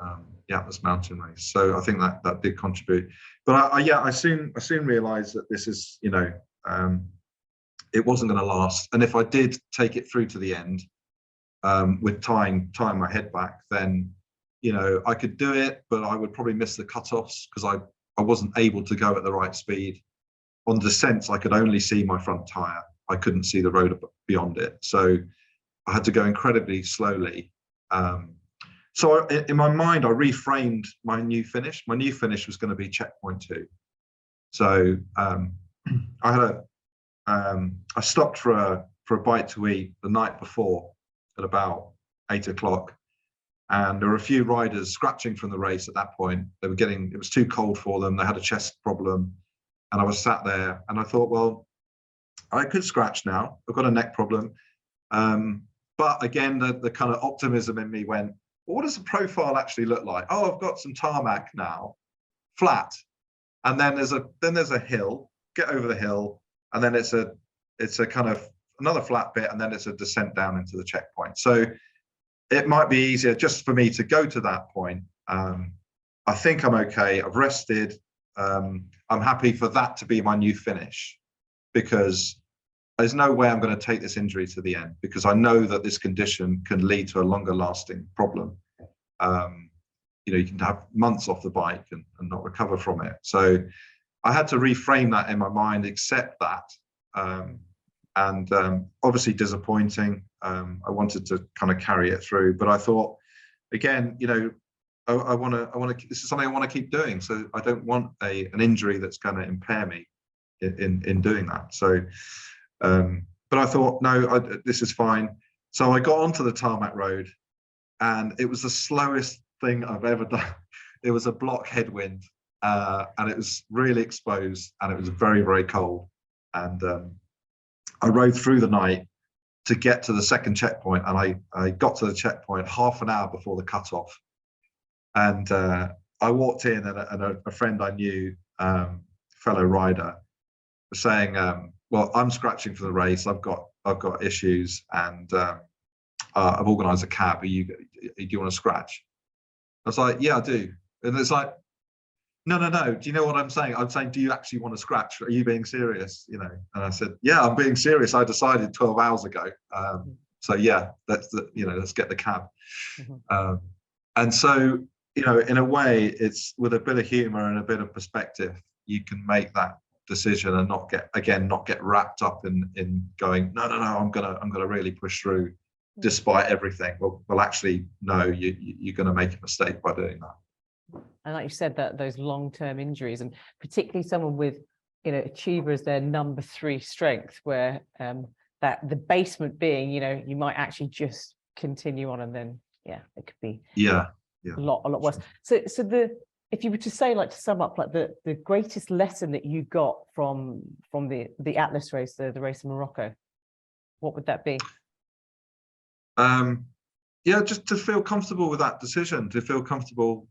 S3: the Atlas Mountain Race. So I think that did contribute. But I soon realised that this is, it wasn't going to last. And if I did take it through to the end, with tying my head back, then I could do it, but I would probably miss the cutoffs because I wasn't able to go at the right speed. On descents, I could only see my front tyre. I couldn't see the road beyond it. So I had to go incredibly slowly. So in my mind, I reframed my new finish. My new finish was going to be checkpoint 2. So I stopped for a bite to eat the night before at about 8 o'clock. And there were a few riders scratching from the race at that point. It was too cold for them. They had a chest problem. And I was sat there and I thought, well, I could scratch now. I've got a neck problem. But again, the kind of optimism in me went, well, what does the profile actually look like? Oh, I've got some tarmac now, flat. And then there's a hill, get over the hill. And then it's a kind of another flat bit. And then it's a descent down into the checkpoint. So it might be easier just for me to go to that point. I think I'm okay. I've rested. I'm happy for that to be my new finish, because there's no way I'm going to take this injury to the end, because I know that this condition can lead to a longer lasting problem. You can have months off the bike and not recover from it. So I had to reframe that in my mind, accept that. Obviously disappointing. I wanted to kind of carry it through, but I thought, again, I want to. This is something I want to keep doing. So I don't want an injury that's going to impair me in doing that. So, but I thought, no, this is fine. So I got onto the tarmac road, and it was the slowest thing I've ever done. It was a block headwind, and it was really exposed, and it was very, very cold. And I rode through the night to get to the second checkpoint, and I got to the checkpoint half an hour before the cutoff. And I walked in, and a friend I knew, fellow rider, was saying, well, I'm scratching for the race. I've got issues, and I've organised a cab. Do you want to scratch? I was like, yeah, I do. And it's like, no. Do you know what I'm saying? I'm saying, do you actually want to scratch? Are you being serious? And I said, yeah, I'm being serious. I decided 12 hours ago. So yeah, let's get the cab. Mm-hmm. And so, in a way, it's with a bit of humour and a bit of perspective, you can make that decision and not get wrapped up in going, no, I'm gonna really push through despite everything. Well, actually, no, you're going to make a mistake by doing that.
S2: And like you said, that those long-term injuries, and particularly someone with, achiever as their number 3 strength, where that the basement being, you might actually just continue on, and then it could be a lot worse. So if you were to say, like, to sum up, like the greatest lesson that you got from the Atlas race, the race in Morocco, what would that be?
S3: Just to feel comfortable with that decision, to feel comfortable,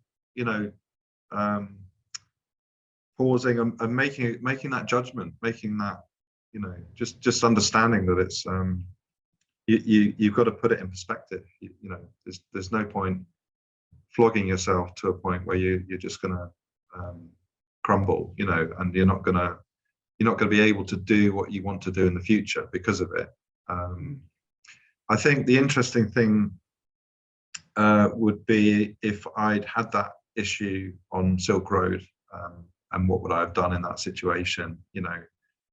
S3: pausing and making that judgment, making that, just understanding that it's you've got to put it in perspective. There's no point flogging yourself to a point where you're just going to crumble, and you're not going to be able to do what you want to do in the future because of it. I think the interesting thing would be if I'd had that issue on Silk Road, and what would I have done in that situation?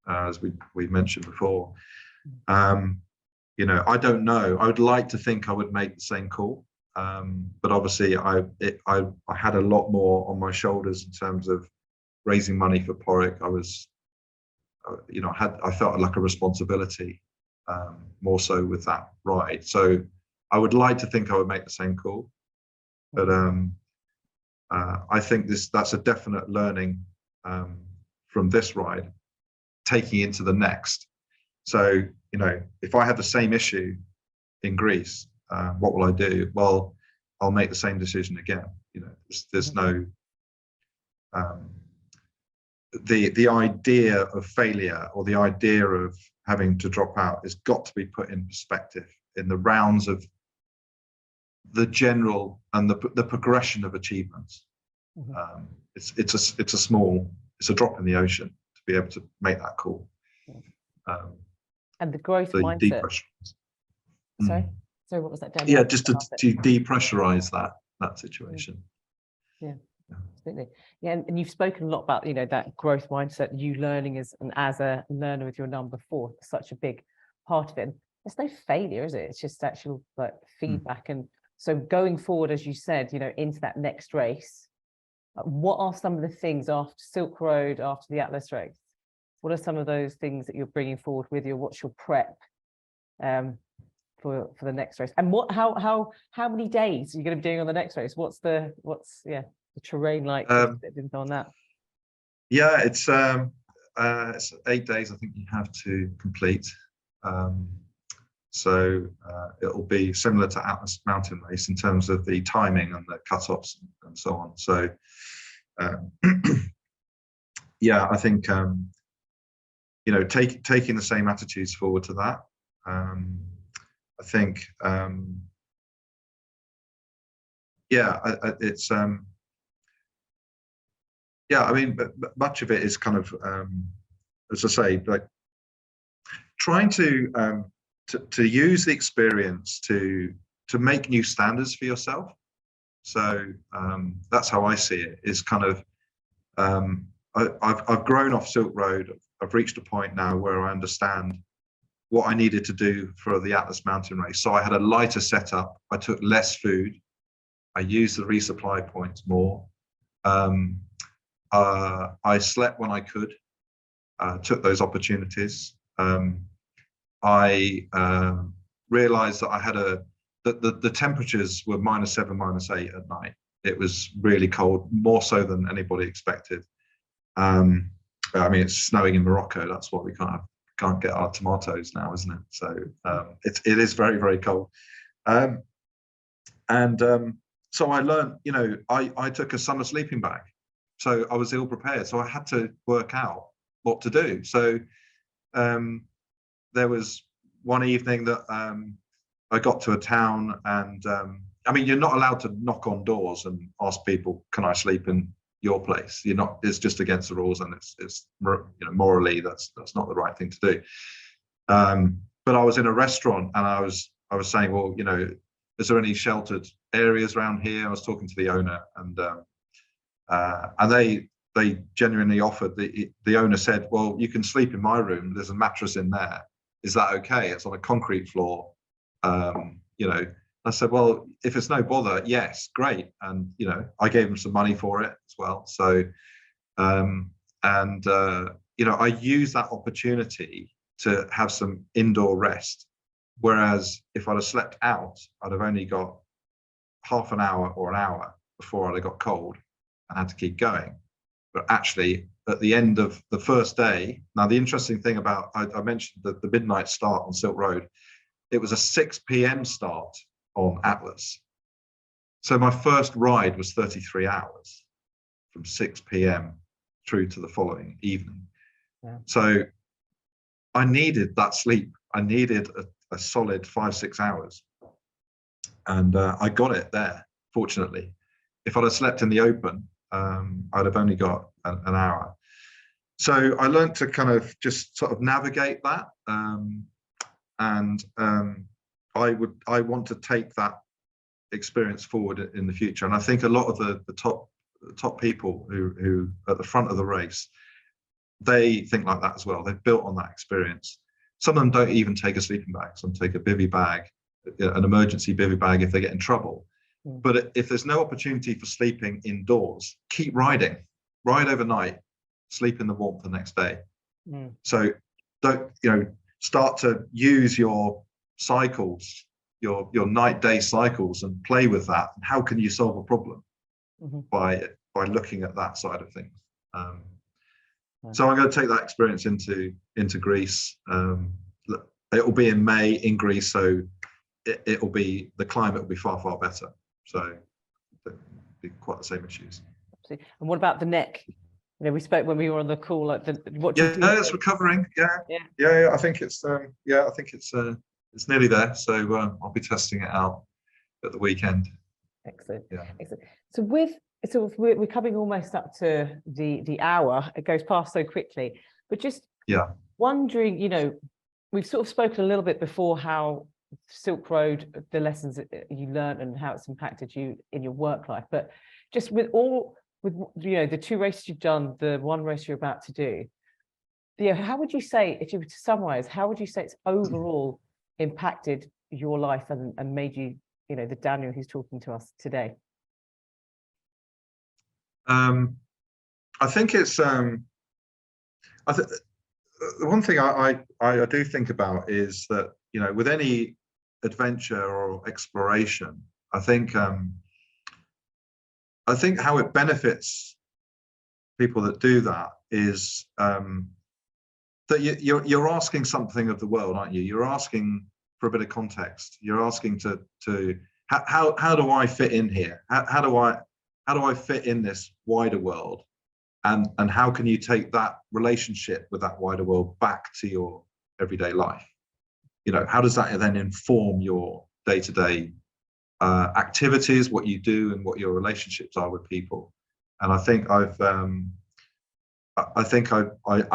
S3: As we mentioned before, I don't know. I would like to think I would make the same call, but obviously I had a lot more on my shoulders in terms of raising money for Porrick. I was, I felt like a responsibility. More so with that ride. So I would like to think I would make the same call, but I think that's a definite learning from this ride, taking into the next. So, if I had the same issue in Greece, what will I do? Well, I'll make the same decision again. There's no, the idea of failure or the idea of having to drop out has got to be put in perspective in the rounds of the general and the progression of achievements. It's a drop in the ocean to be able to make that call.
S2: And the growth
S3: the
S2: mindset. Sorry, what was that, Daniel?
S3: Yeah, just to depressurize that situation.
S2: Yeah, absolutely. Yeah, and you've spoken a lot about, you know, that growth mindset, you learning as a learner with your number 4, such a big part of it. And there's no failure, is it? It's just actual like feedback. And so going forward, as you said, you know, into that next race, what are some of the things after Silk Road, after the Atlas race? What are some of those things that you're bringing forward with you? What's your prep for the next race? And how many days are you going to be doing on the next race? What's the terrain like? On that.
S3: Yeah, it's 8 days. I think you have to complete. So it'll be similar to Atlas Mountain Race in terms of the timing and the cut-offs and so on. So yeah, I think you know, taking the same attitudes forward to that. I think yeah, it's yeah, I mean, but much of it is kind of as I say, like trying to use the experience to make new standards for yourself. So that's how I see it, is kind of I've grown off Silk Road. I've reached a point now where I understand what I needed to do for the Atlas Mountain Race. So I had a lighter setup. I took less food. I used the resupply points more. I slept when I could. Took those opportunities. I realized that I had the temperatures were -7, -8 at night. It was really cold, more so than anybody expected. I mean, it's snowing in Morocco. That's why we can't get our tomatoes now, isn't it? So it is very, very cold. So I learned, you know, I took a summer sleeping bag. So I was ill prepared. So I had to work out what to do. So there was one evening that I got to a town, and I mean, you're not allowed to knock on doors and ask people, can I sleep in your place? You're not, it's just against the rules, and it's you know, morally that's not the right thing to do. But I was in a restaurant, and I was saying, well, you know, is there any sheltered areas around here? I was talking to the owner, and they genuinely offered. The owner said, well, you can sleep in my room. There's a mattress in there. Is that okay? It's on a concrete floor. You know, I said, well, if it's no bother, yes, great. And, you know, I gave him some money for it as well. So, you know, I used that opportunity to have some indoor rest. Whereas if I'd have slept out, I'd have only got half an hour or an hour before I'd have got cold and had to keep going. But actually, at the end of the first day, now the interesting thing about, I mentioned the midnight start on Silk Road, it was a 6 p.m. start on Atlas. So my first ride was 33 hours from 6 p.m. through to the following evening. Yeah. So I needed that sleep. I needed a solid 5-6 hours. And I got it there, fortunately. If I'd have slept in the open, I'd have only got an hour. So I learned to kind of just sort of navigate that. I want to take that experience forward in the future. And I think a lot of the top people who at the front of the race, they think like that as well. They've built on that experience. Some of them don't even take a sleeping bag. Some take a bivy bag, an emergency bivy bag if they get in trouble. Mm. But if there's no opportunity for sleeping indoors, keep riding. Ride overnight, sleep in the warmth the next day. Mm. So don't, you know, start to use your cycles, your night-day cycles, and play with that. And how can you solve a problem? Mm-hmm. by looking at that side of things. So I'm going to take that experience into Greece. It will be in May in Greece, so it will be, the climate will be far, far better. So it'll be quite the same issues.
S2: And what about the neck? We spoke when we were on the call. Like what do you do?
S3: Yeah, it's recovering. Yeah. I think it's it's nearly there. So I'll be testing it out at the weekend.
S2: Excellent.
S3: Yeah.
S2: Excellent. So we're coming almost up to the hour. It goes past so quickly. But just wondering, we've sort of spoken a little bit before how Silk Road, the lessons that you learned and how it's impacted you in your work life. But just with the 2 races you've done, the 1 race you're about to do, how would you say, if you were to summarize, how would you say it's overall impacted your life and made you, the Daniel who's talking to us today?
S3: I think it's the one thing I do think about is that, with any adventure or exploration, I think how it benefits people that do that is that you're asking something of the world, aren't you? You're asking for a bit of context. You're asking to how do I fit in here? How do I fit in this wider world? And how can you take that relationship with that wider world back to your everyday life? How does that then inform your day-to-day activities, what you do, and what your relationships are with people? And I think I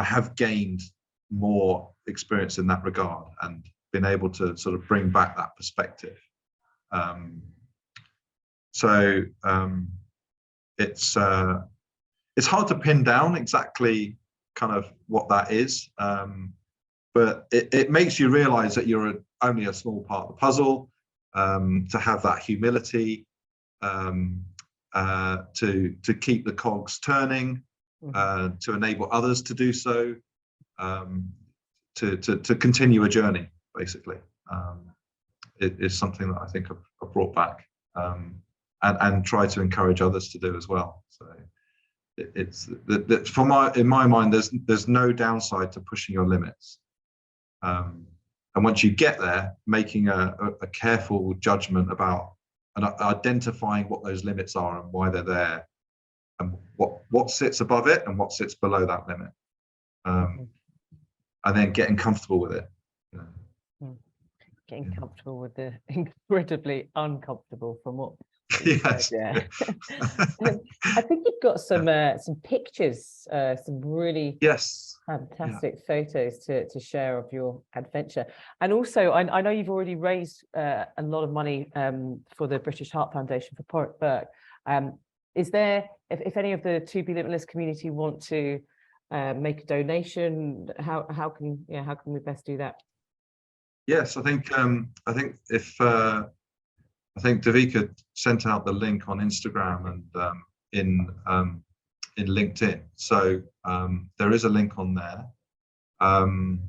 S3: have gained more experience in that regard and been able to sort of bring back that perspective. It's hard to pin down exactly kind of what that is, but it makes you realize that you're only a small part of the puzzle, to have that humility, to keep the cogs turning, to enable others to do so, to continue a journey, basically. It is something that I think I've brought back, and try to encourage others to do as well. So it's in my mind, there's no downside to pushing your limits, and once you get there, making a careful judgment about and identifying what those limits are and why they're there, and what sits above it and what sits below that limit, and then getting comfortable with it.
S2: Getting comfortable with the incredibly uncomfortable from what.
S3: Yes.
S2: Yeah. I think you've got some pictures, some really fantastic photos to share of your adventure. And also, I know you've already raised a lot of money for the British Heart Foundation for Porrick Burke. Is there, if any of the 2B Limitless community want to make a donation, how can we best do that?
S3: Yes, I think Davika sent out the link on Instagram and in LinkedIn. So there is a link on there. And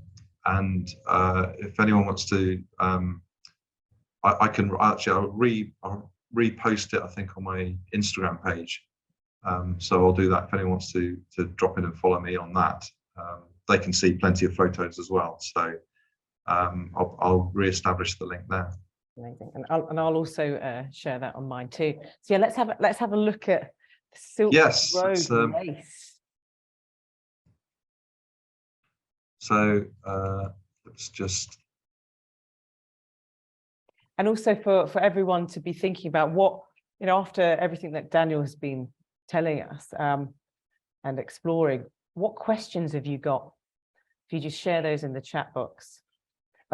S3: if anyone wants to, I can actually, I'll repost it, I think, on my Instagram page. So I'll do that. If anyone wants to drop in and follow me on that, they can see plenty of photos as well. So I'll re-establish the link there.
S2: Amazing, and I'll also share that on mine too. So yeah, let's have a look at the Silk Road race.
S3: So let's just.
S2: And also for everyone to be thinking about what, after everything that Daniel has been telling us and exploring, what questions have you got? If you just share those in the chat box.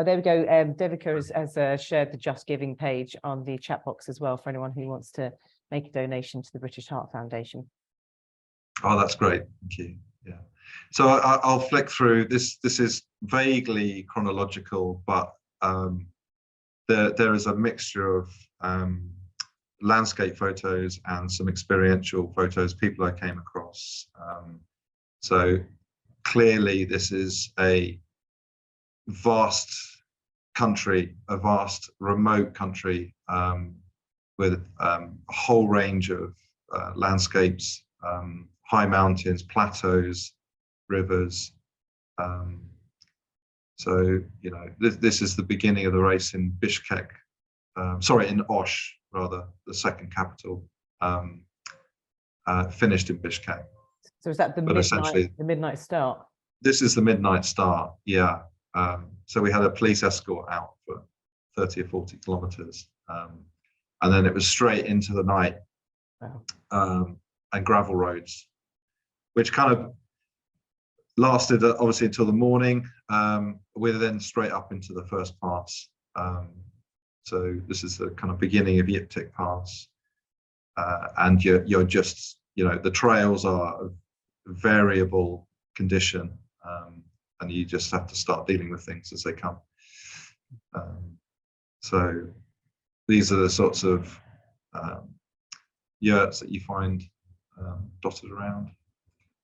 S2: Oh, there we go. Devika has shared the Just Giving page on the chat box as well for anyone who wants to make a donation to the British Heart Foundation.
S3: Oh, that's great. Thank you. Yeah. So I'll flick through this. This is vaguely chronological, but there is a mixture of landscape photos and some experiential photos, people I came across. So clearly this is a vast country, a vast remote country, with a whole range of landscapes, high mountains, plateaus, rivers. So, this is the beginning of the race in Bishkek, in Osh, rather, the second capital. finished in Bishkek.
S2: So is that
S3: But essentially,
S2: the midnight start?
S3: this is the midnight start. Yeah. So we had a police escort out for 30 or 40 kilometers. And then it was straight into the night.
S2: Wow.
S3: And gravel roads, which kind of lasted obviously until the morning. We're then straight up into the first pass. So this is the kind of beginning of Yiptik Pass. And you're just, the trails are of variable condition, and you just have to start dealing with things as they come. So these are the sorts of yurts that you find dotted around.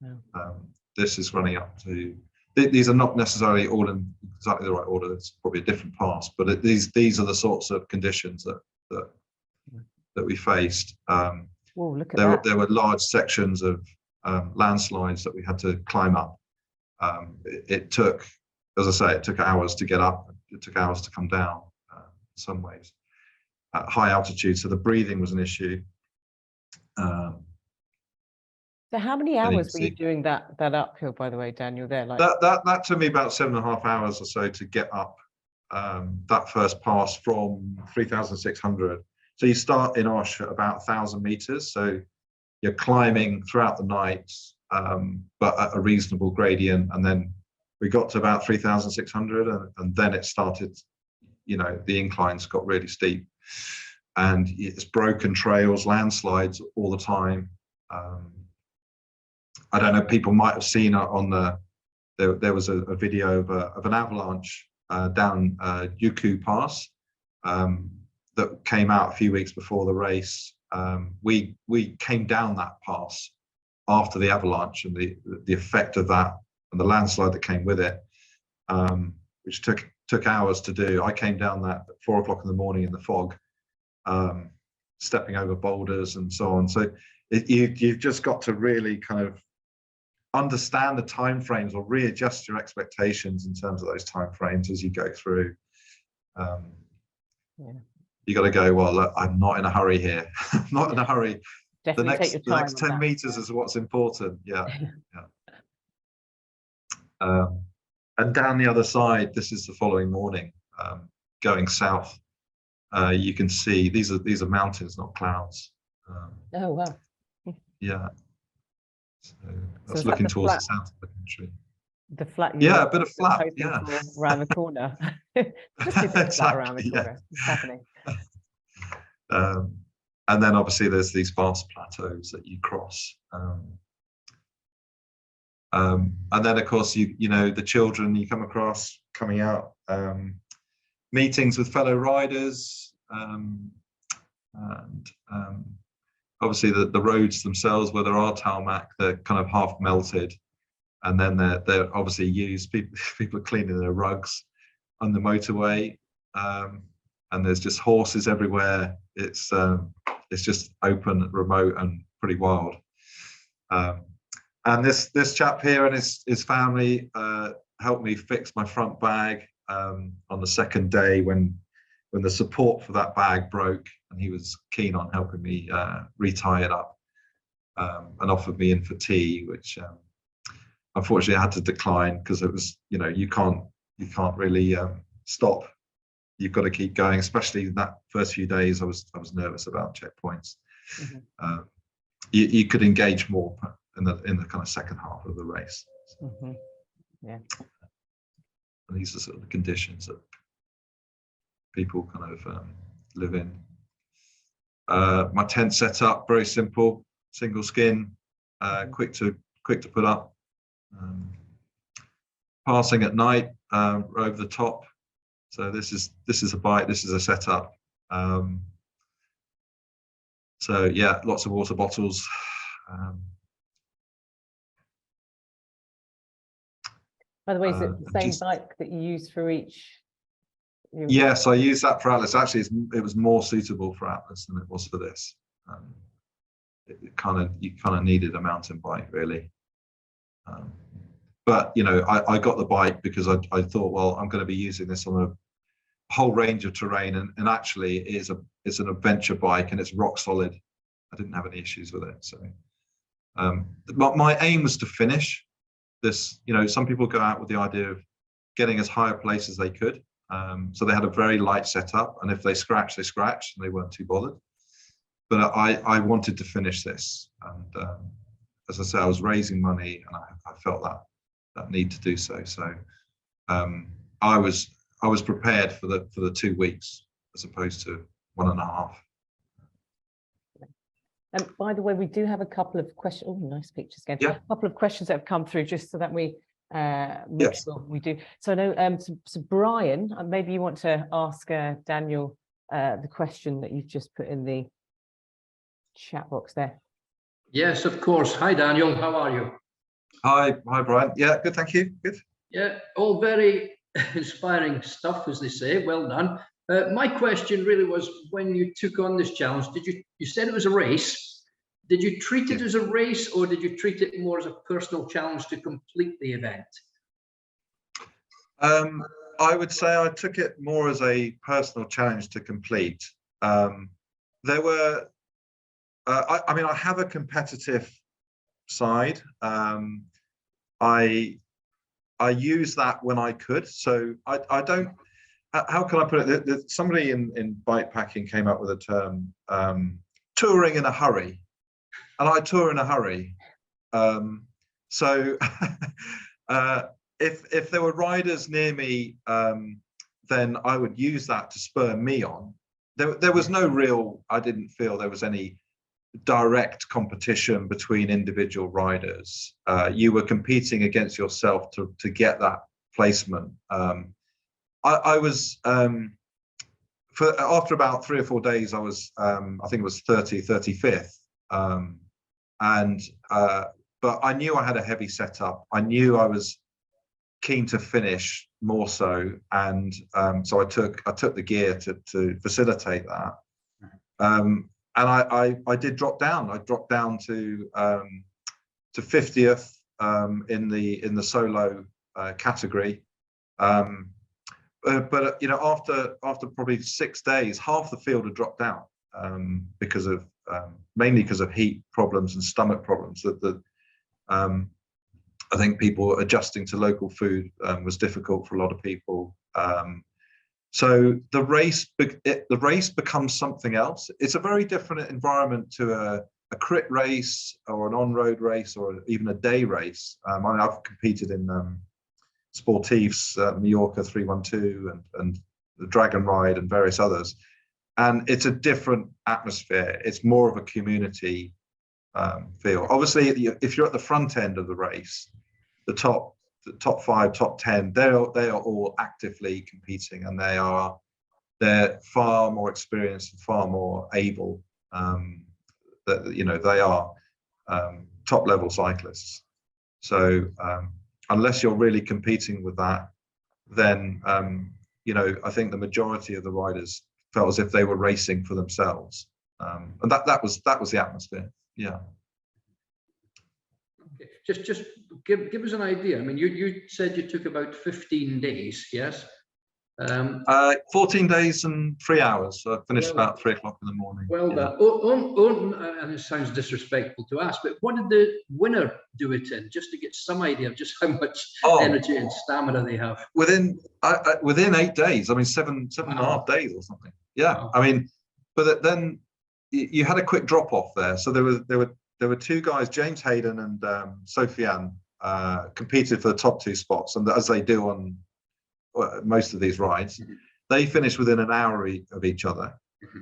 S3: Yeah. This is running up to, these are not necessarily all in exactly the right order, it's probably a different pass, but these are the sorts of conditions that we faced.
S2: Whoa, look at that.
S3: There were large sections of landslides that we had to climb up. It took, as I say, it took hours to get up, it took hours to come down in some ways. At high altitude, so the breathing was an issue.
S2: So how many hours were you doing that uphill, by the way, Daniel, there? Like
S3: that took me about 7.5 hours or so to get up that first pass from 3,600. So you start in Osh at about 1,000 meters. So you're climbing throughout the night, but at a reasonable gradient. And then we got to about 3,600 and then it started, the inclines got really steep. And it's broken trails, landslides all the time. I don't know, people might have seen on there was a video of an avalanche down Yuku Pass that came out a few weeks before the race. We came down that pass after the avalanche and the effect of that and the landslide that came with it, which took hours to do. I came down that at 4 o'clock in the morning in the fog, stepping over boulders and so on. So you've just got to really kind of understand the timeframes or readjust your expectations in terms of those timeframes as you go through. You got to go, well, look, I'm not in a hurry here. I'm not in a hurry.
S2: Definitely take your time.
S3: The next 10 meters is what's important. Yeah. And down the other side, this is the following morning, going south. You can see these are mountains, not clouds.
S2: Oh wow.
S3: Yeah. So that's looking towards the south of the country.
S2: The flat.
S3: Yeah, a bit of flat. Yeah.
S2: Around the corner. Just a bit flat around the corner. What's happening?
S3: And then obviously there's these vast plateaus that you cross. And then of course the children you come across coming out, meetings with fellow riders, and obviously the roads themselves where there are tarmac, they're kind of half melted, and then they're obviously used. People are cleaning their rugs on the motorway, and there's just horses everywhere. It's just open, remote, and pretty wild. And this chap here and his family helped me fix my front bag on the second day when the support for that bag broke, and he was keen on helping me retie it up, and offered me in for tea, which unfortunately I had to decline because it was, you can't really stop. You've got to keep going, especially in that first few days. I was nervous about checkpoints. Mm-hmm. You could engage more in the kind of second half of the race.
S2: Mm-hmm. Yeah.
S3: And these are sort of the conditions that people kind of live in. My tent set up very simple, single skin, quick to put up. Passing at night over the top. So this is a bike. This is a setup. So yeah, lots of water bottles.
S2: By the way, is it the same bike that you use for each?
S3: Yes, I use that for Atlas. Actually, it was more suitable for Atlas than it was for this. You kind of needed a mountain bike, really. But I got the bike because I thought, well, I'm going to be using this on a whole range of terrain, and actually it's an adventure bike and it's rock solid. I didn't have any issues with it, so But my aim was to finish this. You know, some people go out with the idea of getting as high a place as they could. So they had a very light setup, and if they scratched, they scratched, and they weren't too bothered. But I wanted to finish this, and as I say, I was raising money, and I felt that need to do so. So I was prepared for the 2 weeks as opposed to 1.5.
S2: And by the way, we do have a couple of questions. Oh, nice pictures again.
S3: Yeah.
S2: A couple of questions that have come through, just so that we make sure we do. So I know, so Brian, maybe you want to ask Daniel the question that you've just put in the chat box there.
S1: Yes, of course. Hi, Daniel. How are you?
S3: Hi, Brian. Yeah, good. Thank you. Good.
S1: Yeah, all very inspiring stuff, as they say. Well done. My question really was, when you took on this challenge, you said it was a race. Did you treat it as a race, or did you treat it more as a personal challenge to complete the event?
S3: I would say I took it more as a personal challenge to complete. There were, I mean, I have a competitive side. I use that when I could. So I don't. How can I put it? Somebody in bikepacking came up with a term, touring in a hurry, and I tour in a hurry. So if there were riders near me, then I would use that to spur me on. There was no real, I didn't feel there was any direct competition between individual riders. You were competing against yourself to get that placement. I was, after about 3 or 4 days, I was, I think it was 35th. But I knew I had a heavy setup. I knew I was keen to finish more so. And so I took the gear to facilitate that. And I did drop down. I dropped down to 50th in the solo category. But you know, after probably 6 days, half the field had dropped down because of mainly because of heat problems and stomach problems. That I think people adjusting to local food was difficult for a lot of people. So the race becomes something else. It's a very different environment to a crit race or an on-road race or even a day race. I mean, I've competed in Sportifs, Mallorca 312 and the Dragon Ride and various others. And it's a different atmosphere. It's more of a community feel. Obviously, if you're at the front end of the race, the top 5, top 10, they are all actively competing, and they're far more experienced and far more able. That, you know, they are top level cyclists. So unless you're really competing with that, then you know, I think the majority of the riders felt as if they were racing for themselves, and that was the atmosphere. Yeah.
S1: Okay. Just give us an idea. I mean, you said you took about 15 days, yes?
S3: 14 days and 3 hours. So I finished about 3 o'clock in the morning.
S1: Well done. And it sounds disrespectful to ask, but what did the winner do it in, just to get some idea of just how much energy and stamina they have? Within
S3: 8 days. I mean, seven and a half days or something. Yeah. Wow. I mean, but then you had a quick drop off there. So there were 2 guys, James Hayden and Sofiane, competed for the top 2 spots, and as they do on most of these rides, they finished within an hour of each other.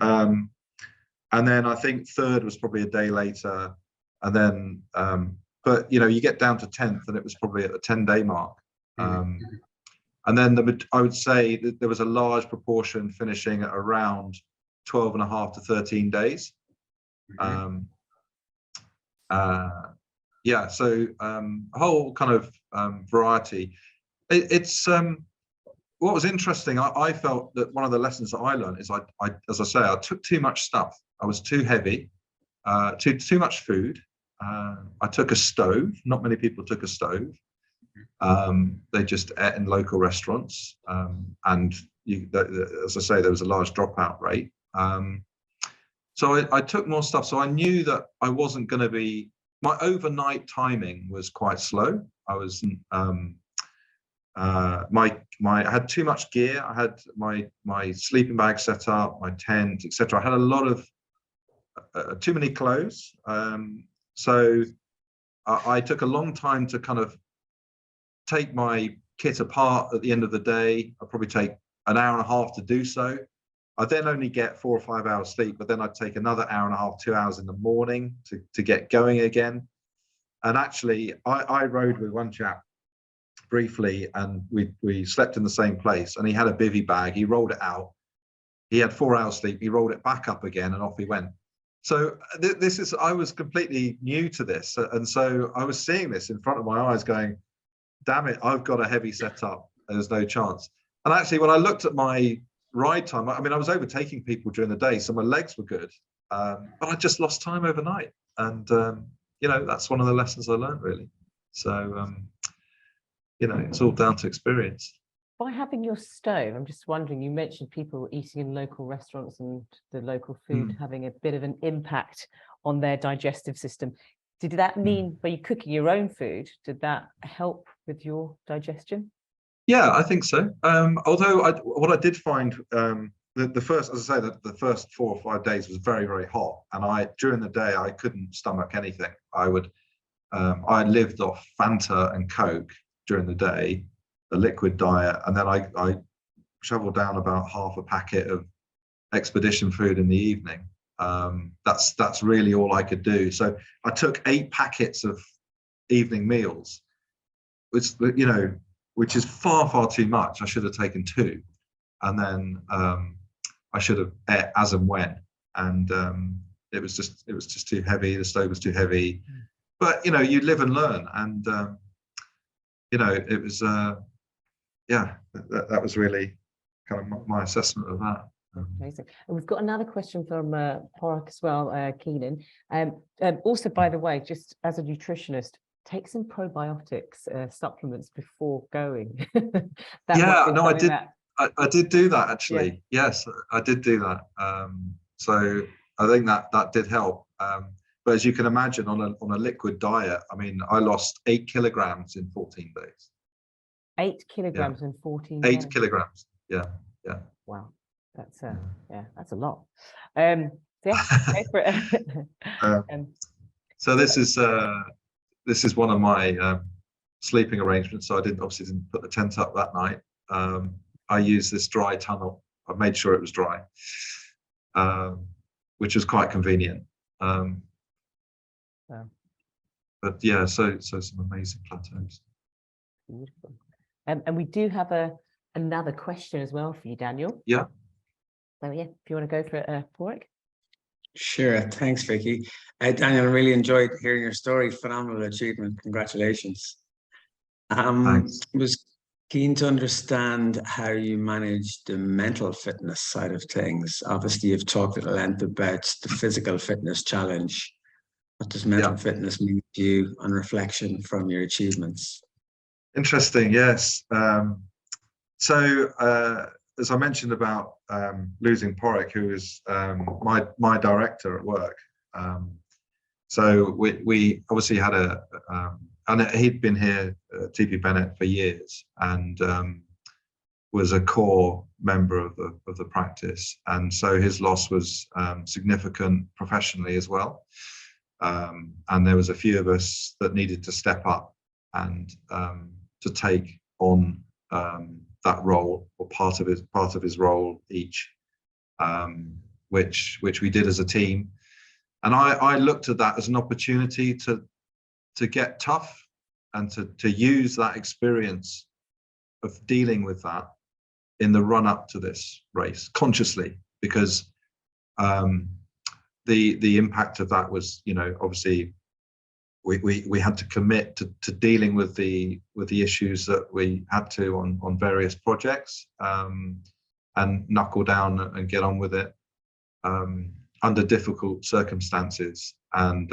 S3: And then I think third was probably a day later, and then but you know, you get down to 10th and it was probably at the 10-day mark. And then I would say that there was a large proportion finishing at around 12.5 to 13 days. Yeah, so a whole kind of variety. It's what was interesting, I felt that one of the lessons that I learned is as I say, I took too much stuff. I was too heavy, too much food. I took a stove. Not many people took a stove. They just ate in local restaurants, and as I say, there was a large dropout rate. So I took more stuff. So I knew that I wasn't going to be my overnight timing was quite slow. I was I had too much gear. I had my sleeping bag set up, my tent, etc. I had a lot of too many clothes. So I took a long time to kind of take my kit apart at the end of the day. I'd probably take an hour and a half to do so. I then only get 4 or 5 hours sleep, but then I'd take another hour and a half, 2 hours in the morning to get going again. And actually, I rode with one chap briefly, and we slept in the same place, and he had a bivy bag. He rolled it out. He had 4 hours sleep. He rolled it back up again, and off he went. So I was completely new to this. And so I was seeing this in front of my eyes going, damn it, I've got a heavy setup. There's no chance. And actually, when I looked at my ride time, I mean, I was overtaking people during the day, so my legs were good. But I just lost time overnight. And, you know, that's one of the lessons I learned, really. So, you know, it's all down to experience.
S2: By having your stove, I'm just wondering, you mentioned people eating in local restaurants and the local food having a bit of an impact on their digestive system. Did that mean, by you cooking your own food, did that help with your digestion?
S3: Yeah, I think so. Although what I did find, the first, as I say, the first 4 or 5 days was very, very hot. And during the day, I couldn't stomach anything. I lived off Fanta and Coke during the day, a liquid diet, and then I shoveled down about half a packet of expedition food in the evening. That's really all I could do. So I took 8 packets of evening meals, which is far, far too much. I should have taken 2, and then I should have ate as and when. And it was just too heavy. The stove was too heavy. But you know, you live and learn, and you know, it was yeah, that was really kind of my assessment of that.
S2: Amazing. And we've got another question from Porrick as well, Keenan. Also, by the way, just as a nutritionist, take some probiotics supplements before going.
S3: Yeah, no, I did. I did do that actually. Yeah. Yes, I did do that. So I think that did help. But as you can imagine, on a liquid diet, I mean, I lost 8 kilograms in 14 days.
S2: 8 kilograms in 14
S3: days. 8
S2: days.
S3: kilograms. Yeah.
S2: Wow, that's that's a lot. Yeah, go for it.
S3: So this is one of my sleeping arrangements. So I obviously didn't put the tent up that night. I used this dry tunnel. I made sure it was dry, which was quite convenient. But yeah, so some amazing plateaus.
S2: Beautiful. And we do have another question as well for you, Daniel.
S3: Yeah.
S2: So yeah, if you want to go for it, Porrick.
S4: Sure. Thanks, Vicky. Daniel, I really enjoyed hearing your story. Phenomenal achievement. Congratulations.
S3: Thanks.
S4: Was keen to understand how you manage the mental fitness side of things. Obviously, you've talked at length about the physical fitness challenge. What does mental fitness mean to you on reflection from your achievements? Interesting.
S3: Yes. So as I mentioned about losing Porrick, who is my director at work. So we obviously had and he'd been here at TP Bennett for years, and was a core member of the practice, and so his loss was significant professionally as well. And there was a few of us that needed to step up and to take on that role, or part of his role each, which we did as a team. And I looked at that as an opportunity to get tough and to use that experience of dealing with that in the run up to this race consciously, because the impact of that was, you know, obviously we had to commit to dealing with the issues that we had to on various projects, and knuckle down and get on with it under difficult circumstances. And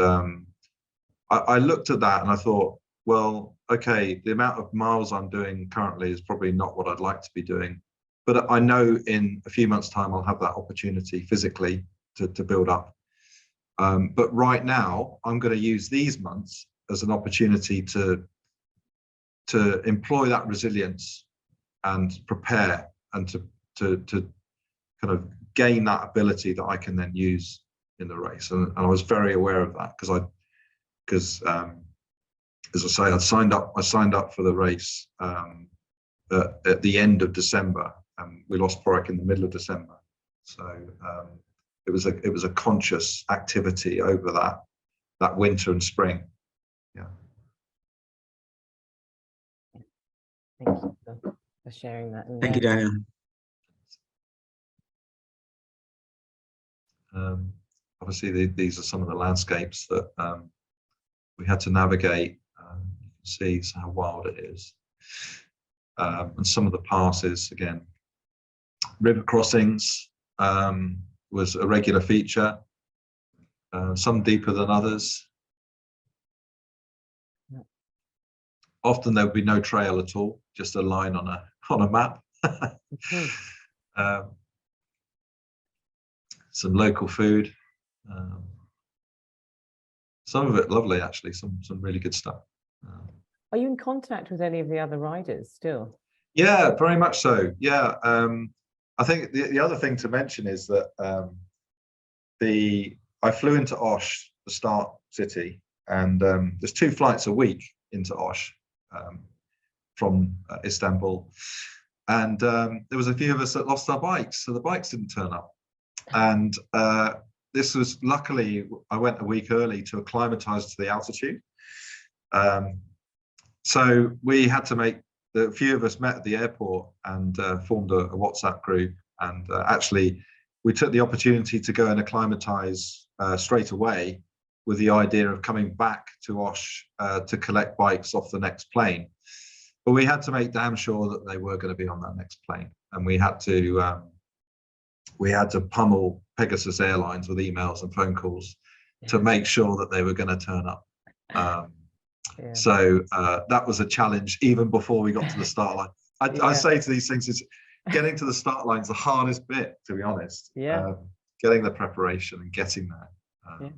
S3: I looked at that and I thought, well, okay, the amount of miles I'm doing currently is probably not what I'd like to be doing, but I know in a few months' time I'll have that opportunity physically to build up. But right now, I'm going to use these months as an opportunity to employ that resilience and prepare and to kind of gain that ability that I can then use in the race. And I was very aware of that because as I say, I signed up for the race at the end of December, and we lost Porrick in the middle of December. So it was a conscious activity over that winter and spring. Yeah.
S2: Thank you for sharing that. And,
S4: Thank you, Daniel.
S3: Obviously, these are some of the landscapes that we had to navigate. You can see how wild it is. And some of the passes, again, river crossings was a regular feature, some deeper than others. Often there would be no trail at all, just a line on a map. Some local food. Some of it lovely, actually. Some really good stuff.
S2: are you in contact with any of the other riders still?
S3: Yeah, very much so. Yeah, I think the other thing to mention is that I flew into Osh, the start city, and there's 2 flights a week into Osh from Istanbul, and there was a few of us that lost our bikes, so the bikes didn't turn up. And this was, luckily, I went a week early to acclimatise to the altitude. So we had to make, a few of us met at the airport and formed a WhatsApp group. And actually, we took the opportunity to go and acclimatise straight away with the idea of coming back to Osh to collect bikes off the next plane. But we had to make damn sure that they were going to be on that next plane. And we had to pummel Pegasus Airlines with emails and phone calls to make sure that they were going to turn up.
S2: Yeah.
S3: So that was a challenge even before we got to the start line. I say to these things, it's getting to the start line is the hardest bit, to be honest.
S2: Yeah.
S3: Getting the preparation and getting there.
S2: Yeah.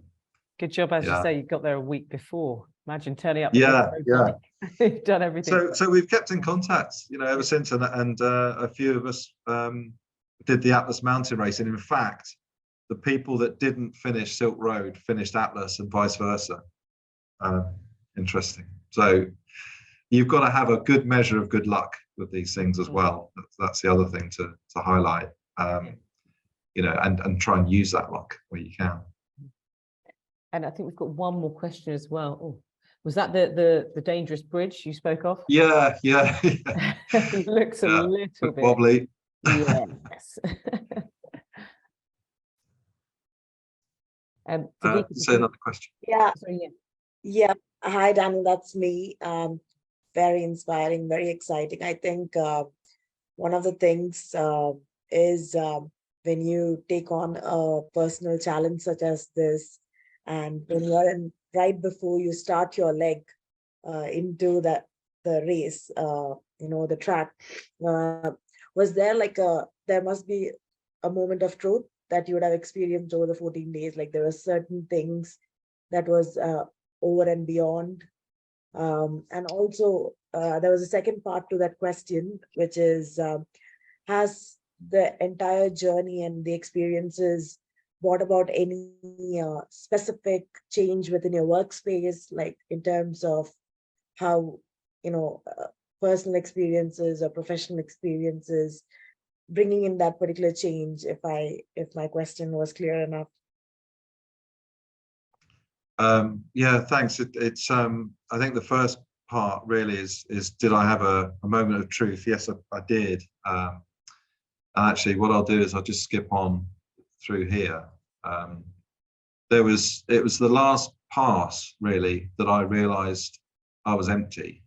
S2: Good job, as you say, you got there a week before. Imagine turning up.
S3: Yeah.
S2: You've done everything.
S3: So we've kept in contact, ever since, and a few of us did the Atlas Mountain Race, and in fact, the people that didn't finish Silk Road finished Atlas, and vice versa. Interesting. So you've got to have a good measure of good luck with these things as well. That's the other thing to highlight. And try and use that luck where you can.
S2: And I think we've got one more question as well. Oh, was that the dangerous bridge you spoke of?
S3: Yeah.
S2: It looks a little bit
S3: wobbly.
S2: Yes.
S3: Say another question.
S5: Yeah.
S2: Sorry, yeah.
S5: Yeah. Hi, Daniel. That's me. Very inspiring, very exciting. I think one of the things is when you take on a personal challenge such as this, and when you're right before you start your leg into the race, the track, was there there must be a moment of truth that you would have experienced over the 14 days? Like there were certain things that was over and beyond. And also there was a second part to that question, which is, has the entire journey and the experiences brought about any specific change within your workspace, like in terms of how, personal experiences or professional experiences, bringing in that particular change, if my question was clear enough?
S3: Yeah, thanks. It's I think the first part really is did I have a moment of truth? Yes, I did. And actually what I'll do is I'll just skip on through here. It was the last pass really that I realized I was empty.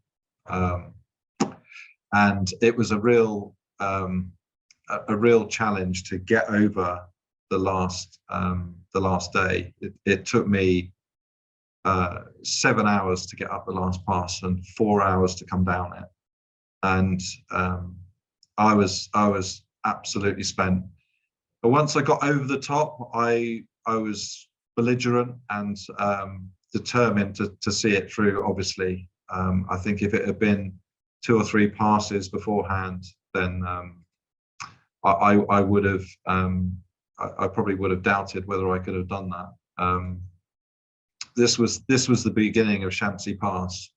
S3: And it was a real challenge to get over the last day. It took me 7 hours to get up the last pass and 4 hours to come down it, and I was absolutely spent. But once I got over the top, I was belligerent and determined to see it through. Obviously, I think if it had been 2 or 3 passes beforehand, then I would have. I probably would have doubted whether I could have done that. This was the beginning of Shamsi Pass.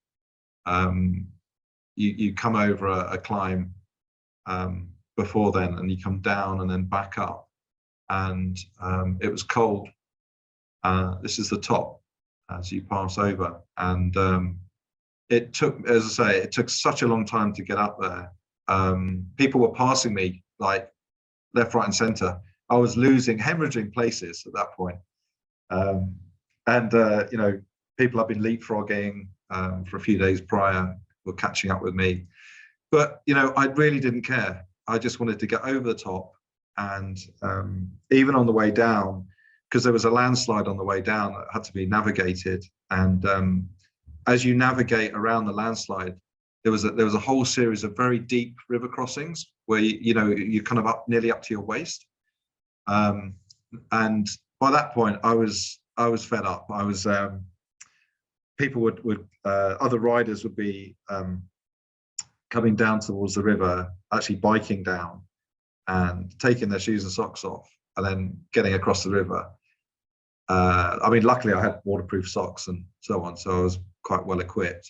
S3: You come over a climb before then, and you come down and then back up, and it was cold. This is the top as you pass over, and it took, as I say, it took such a long time to get up there. People were passing me like left, right, and centre. I was hemorrhaging places at that point. You know, people I've been leapfrogging for a few days prior were catching up with me. But, you know, I really didn't care. I just wanted to get over the top. And even on the way down, because there was a landslide on the way down that had to be navigated. And as you navigate around the landslide, there was a whole series of very deep river crossings where, you know, you're kind of nearly up to your waist. And by that point, I was fed up. I was, people would other riders would be coming down towards the river, actually biking down and taking their shoes and socks off and then getting across the river. I mean, luckily I had waterproof socks and so on, so I was quite well equipped.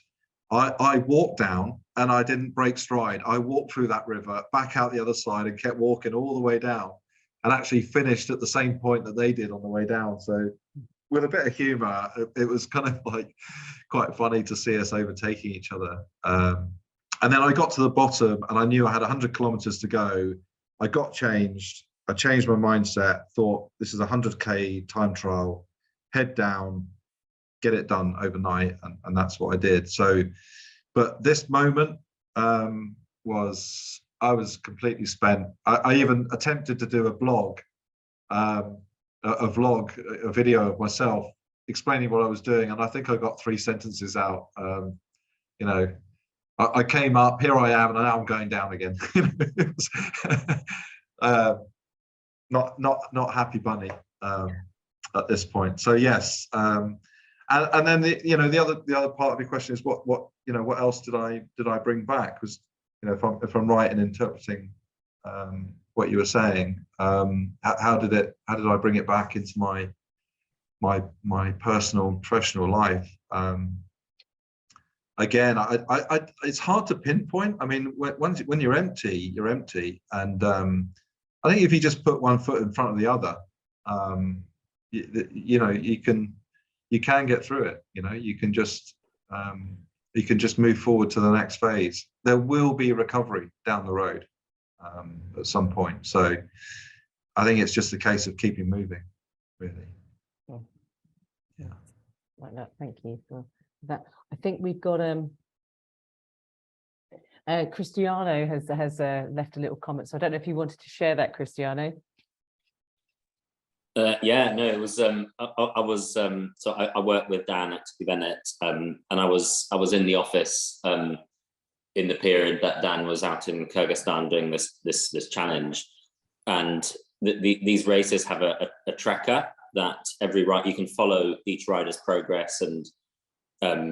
S3: I walked down and I didn't break stride. I walked through that river, back out the other side, and kept walking all the way down, and actually finished at the same point that they did on the way down. So with a bit of humor, it was kind of like quite funny to see us overtaking each other. And then I got to the bottom and I knew I had 100 kilometers to go. I got changed. I changed my mindset, thought this is a 100K time trial, head down, get it done overnight. And that's what I did. So, but this moment I was completely spent. I even attempted to do a blog, a video of myself explaining what I was doing, and I think I got 3 sentences out. You know, I came up, here I am, and now I'm going down again. Not happy bunny at this point. So yes, and then the other part of your question is what else did I bring back? Was, you know, if I'm right in interpreting what you were saying, how did I bring it back into my personal professional life? Again, it's hard to pinpoint. I mean, when you're empty, you're empty, and I think if you just put one foot in front of the other, you know, you can get through it. You know, you can just move forward to the next phase. There will be recovery down the road at some point. So I think it's just a case of keeping moving, really. Yeah.
S2: Like that. Thank you for that. I think we've got Cristiano has left a little comment, so I don't know if you wanted to share that, Cristiano.
S6: Yeah, no, it was I worked with Dan at Bennett, and I was in the office in the period that Dan was out in Kyrgyzstan doing this challenge, and these races have a tracker that you can follow each rider's progress and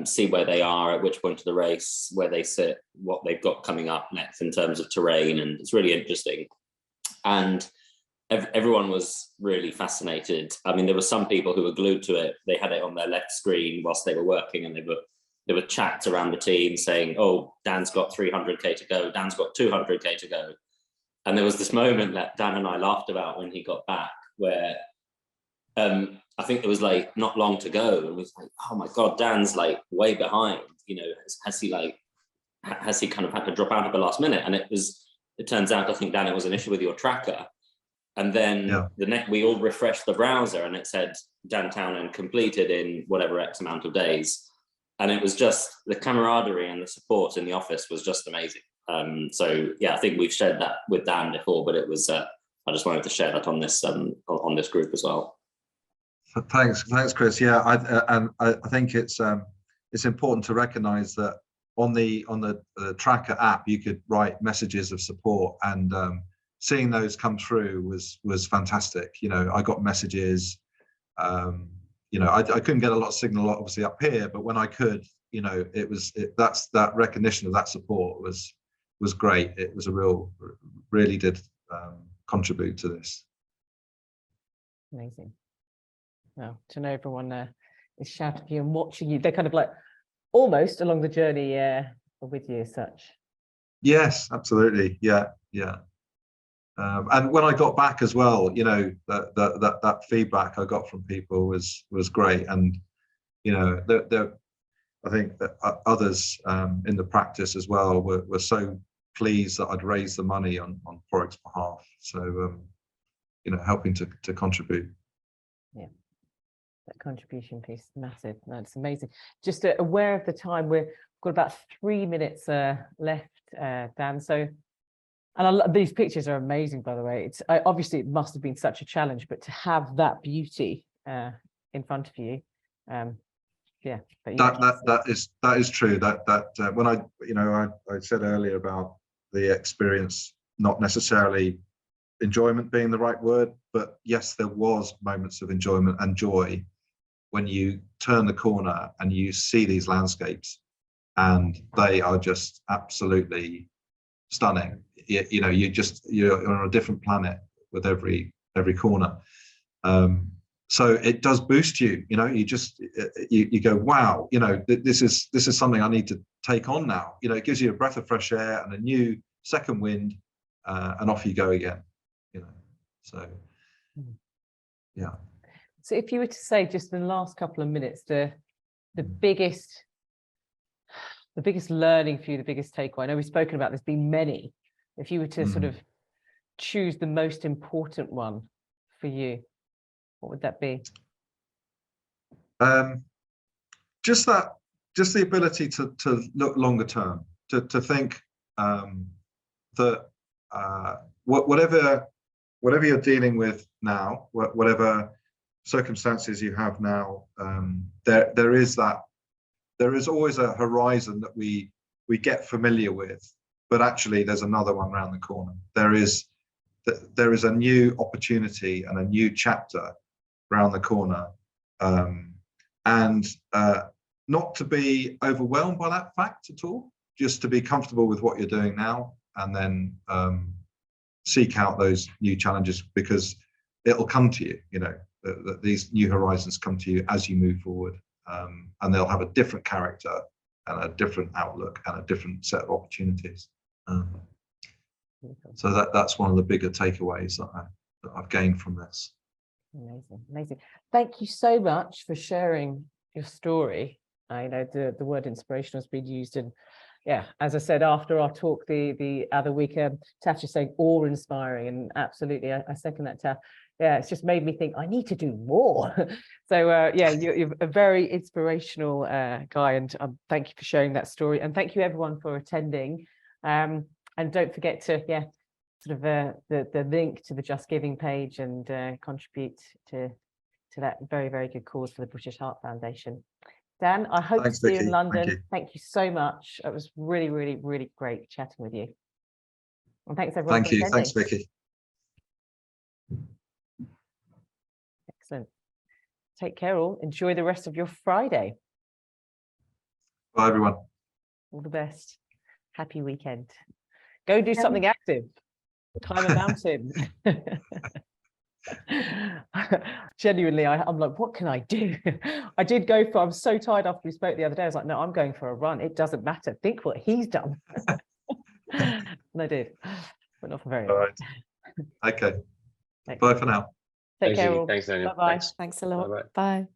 S6: see where they are at which point of the race, where they sit, what they've got coming up next in terms of terrain, and it's really interesting. And everyone was really fascinated. I mean, there were some people who were glued to it. They had it on their left screen whilst they were working, and there were chats around the team saying, "Oh, Dan's got 300K to go. Dan's got 200K to go." And there was this moment that Dan and I laughed about when he got back, where I think it was like not long to go, and it was like, "Oh my God, Dan's like way behind. You know, has he kind of had to drop out at the last minute?" And it turns out, I think, Dan, it was an issue with your tracker. And then we all refreshed the browser, and it said Dan Townend completed in whatever X amount of days. And it was just the camaraderie and the support in the office was just amazing. So yeah, I think we've shared that with Dan before, but it was I just wanted to share that on this group as well.
S3: Thanks, Chris. Yeah, I think it's important to recognise that on the tracker app you could write messages of support, and seeing those come through was fantastic. You know, I got messages you know, I couldn't get a lot of signal obviously up here, but when I could, you know, that's that recognition of that support was great. It was a really did contribute to this.
S2: Amazing. Well, to know everyone is shouting you and watching you, they're kind of like almost along the journey with you as such.
S3: Yes, absolutely. Yeah. And when I got back as well, you know, that feedback I got from people was great. And, you know, I think that others in the practice as well were so pleased that I'd raised the money on Porrick's behalf. So, you know, helping to contribute. Yeah.
S2: That contribution piece, massive. That's amazing. Just aware of the time, we've got about 3 minutes left, Dan. So, and these pictures are amazing, by the way. It's obviously it must have been such a challenge, but to have that beauty in front of you, yeah.
S3: That is true. That when I said earlier about the experience, not necessarily enjoyment being the right word, but yes, there was moments of enjoyment and joy when you turn the corner and you see these landscapes, and they are just absolutely stunning. You know, you're on a different planet with every corner. So it does boost you. You know, you go, wow. You know, this is something I need to take on now. You know, it gives you a breath of fresh air and a new second wind, and off you go again. You know, so yeah.
S2: So if you were to say just in the last couple of minutes, the biggest learning for you, the biggest takeaway. I know we've spoken about there's been many. If you were to sort of choose the most important one for you, what would that be?
S3: Just the ability to look longer term, to think that whatever you're dealing with now, whatever circumstances you have now, there is always a horizon that we get familiar with, but actually there's another one around the corner. There is a new opportunity and a new chapter around the corner, and not to be overwhelmed by that fact at all, just to be comfortable with what you're doing now, and then seek out those new challenges, because it'll come to you. You know, these new horizons come to you as you move forward, and they'll have a different character and a different outlook and a different set of opportunities. So that's one of the bigger takeaways that I've gained from this.
S2: Amazing. Thank you so much for sharing your story. I know the word inspirational has been used, and yeah, as I said after our talk the other week, Taff just saying awe-inspiring, and absolutely I second that, Taff. Yeah, it's just made me think I need to do more. So yeah, you're a very inspirational guy, and thank you for sharing that story, and thank you everyone for attending. And don't forget to sort of the link to the Just Giving page, and contribute to that very, very good cause for the British Heart Foundation. Dan, I hope to see you in London. Thank you so much. It was really, really, really great chatting with you. And thanks everyone.
S3: Thank you. Thanks, Vicky.
S2: Excellent. Take care all. Enjoy the rest of your Friday.
S3: Bye, everyone.
S2: All the best. Happy weekend. Go do something active. Climb a mountain. Genuinely, I'm like, what can I do? I did go for, I was so tired after we spoke the other day. I was like, no, I'm going for a run. It doesn't matter. Think what he's done. And I did, but not for very long.
S3: All right. Okay. Bye for now.
S2: Take care all.
S7: Thanks, Daniel.
S2: Bye-bye.
S7: Thanks.
S8: Thanks a lot.
S7: Bye-bye.
S8: Bye.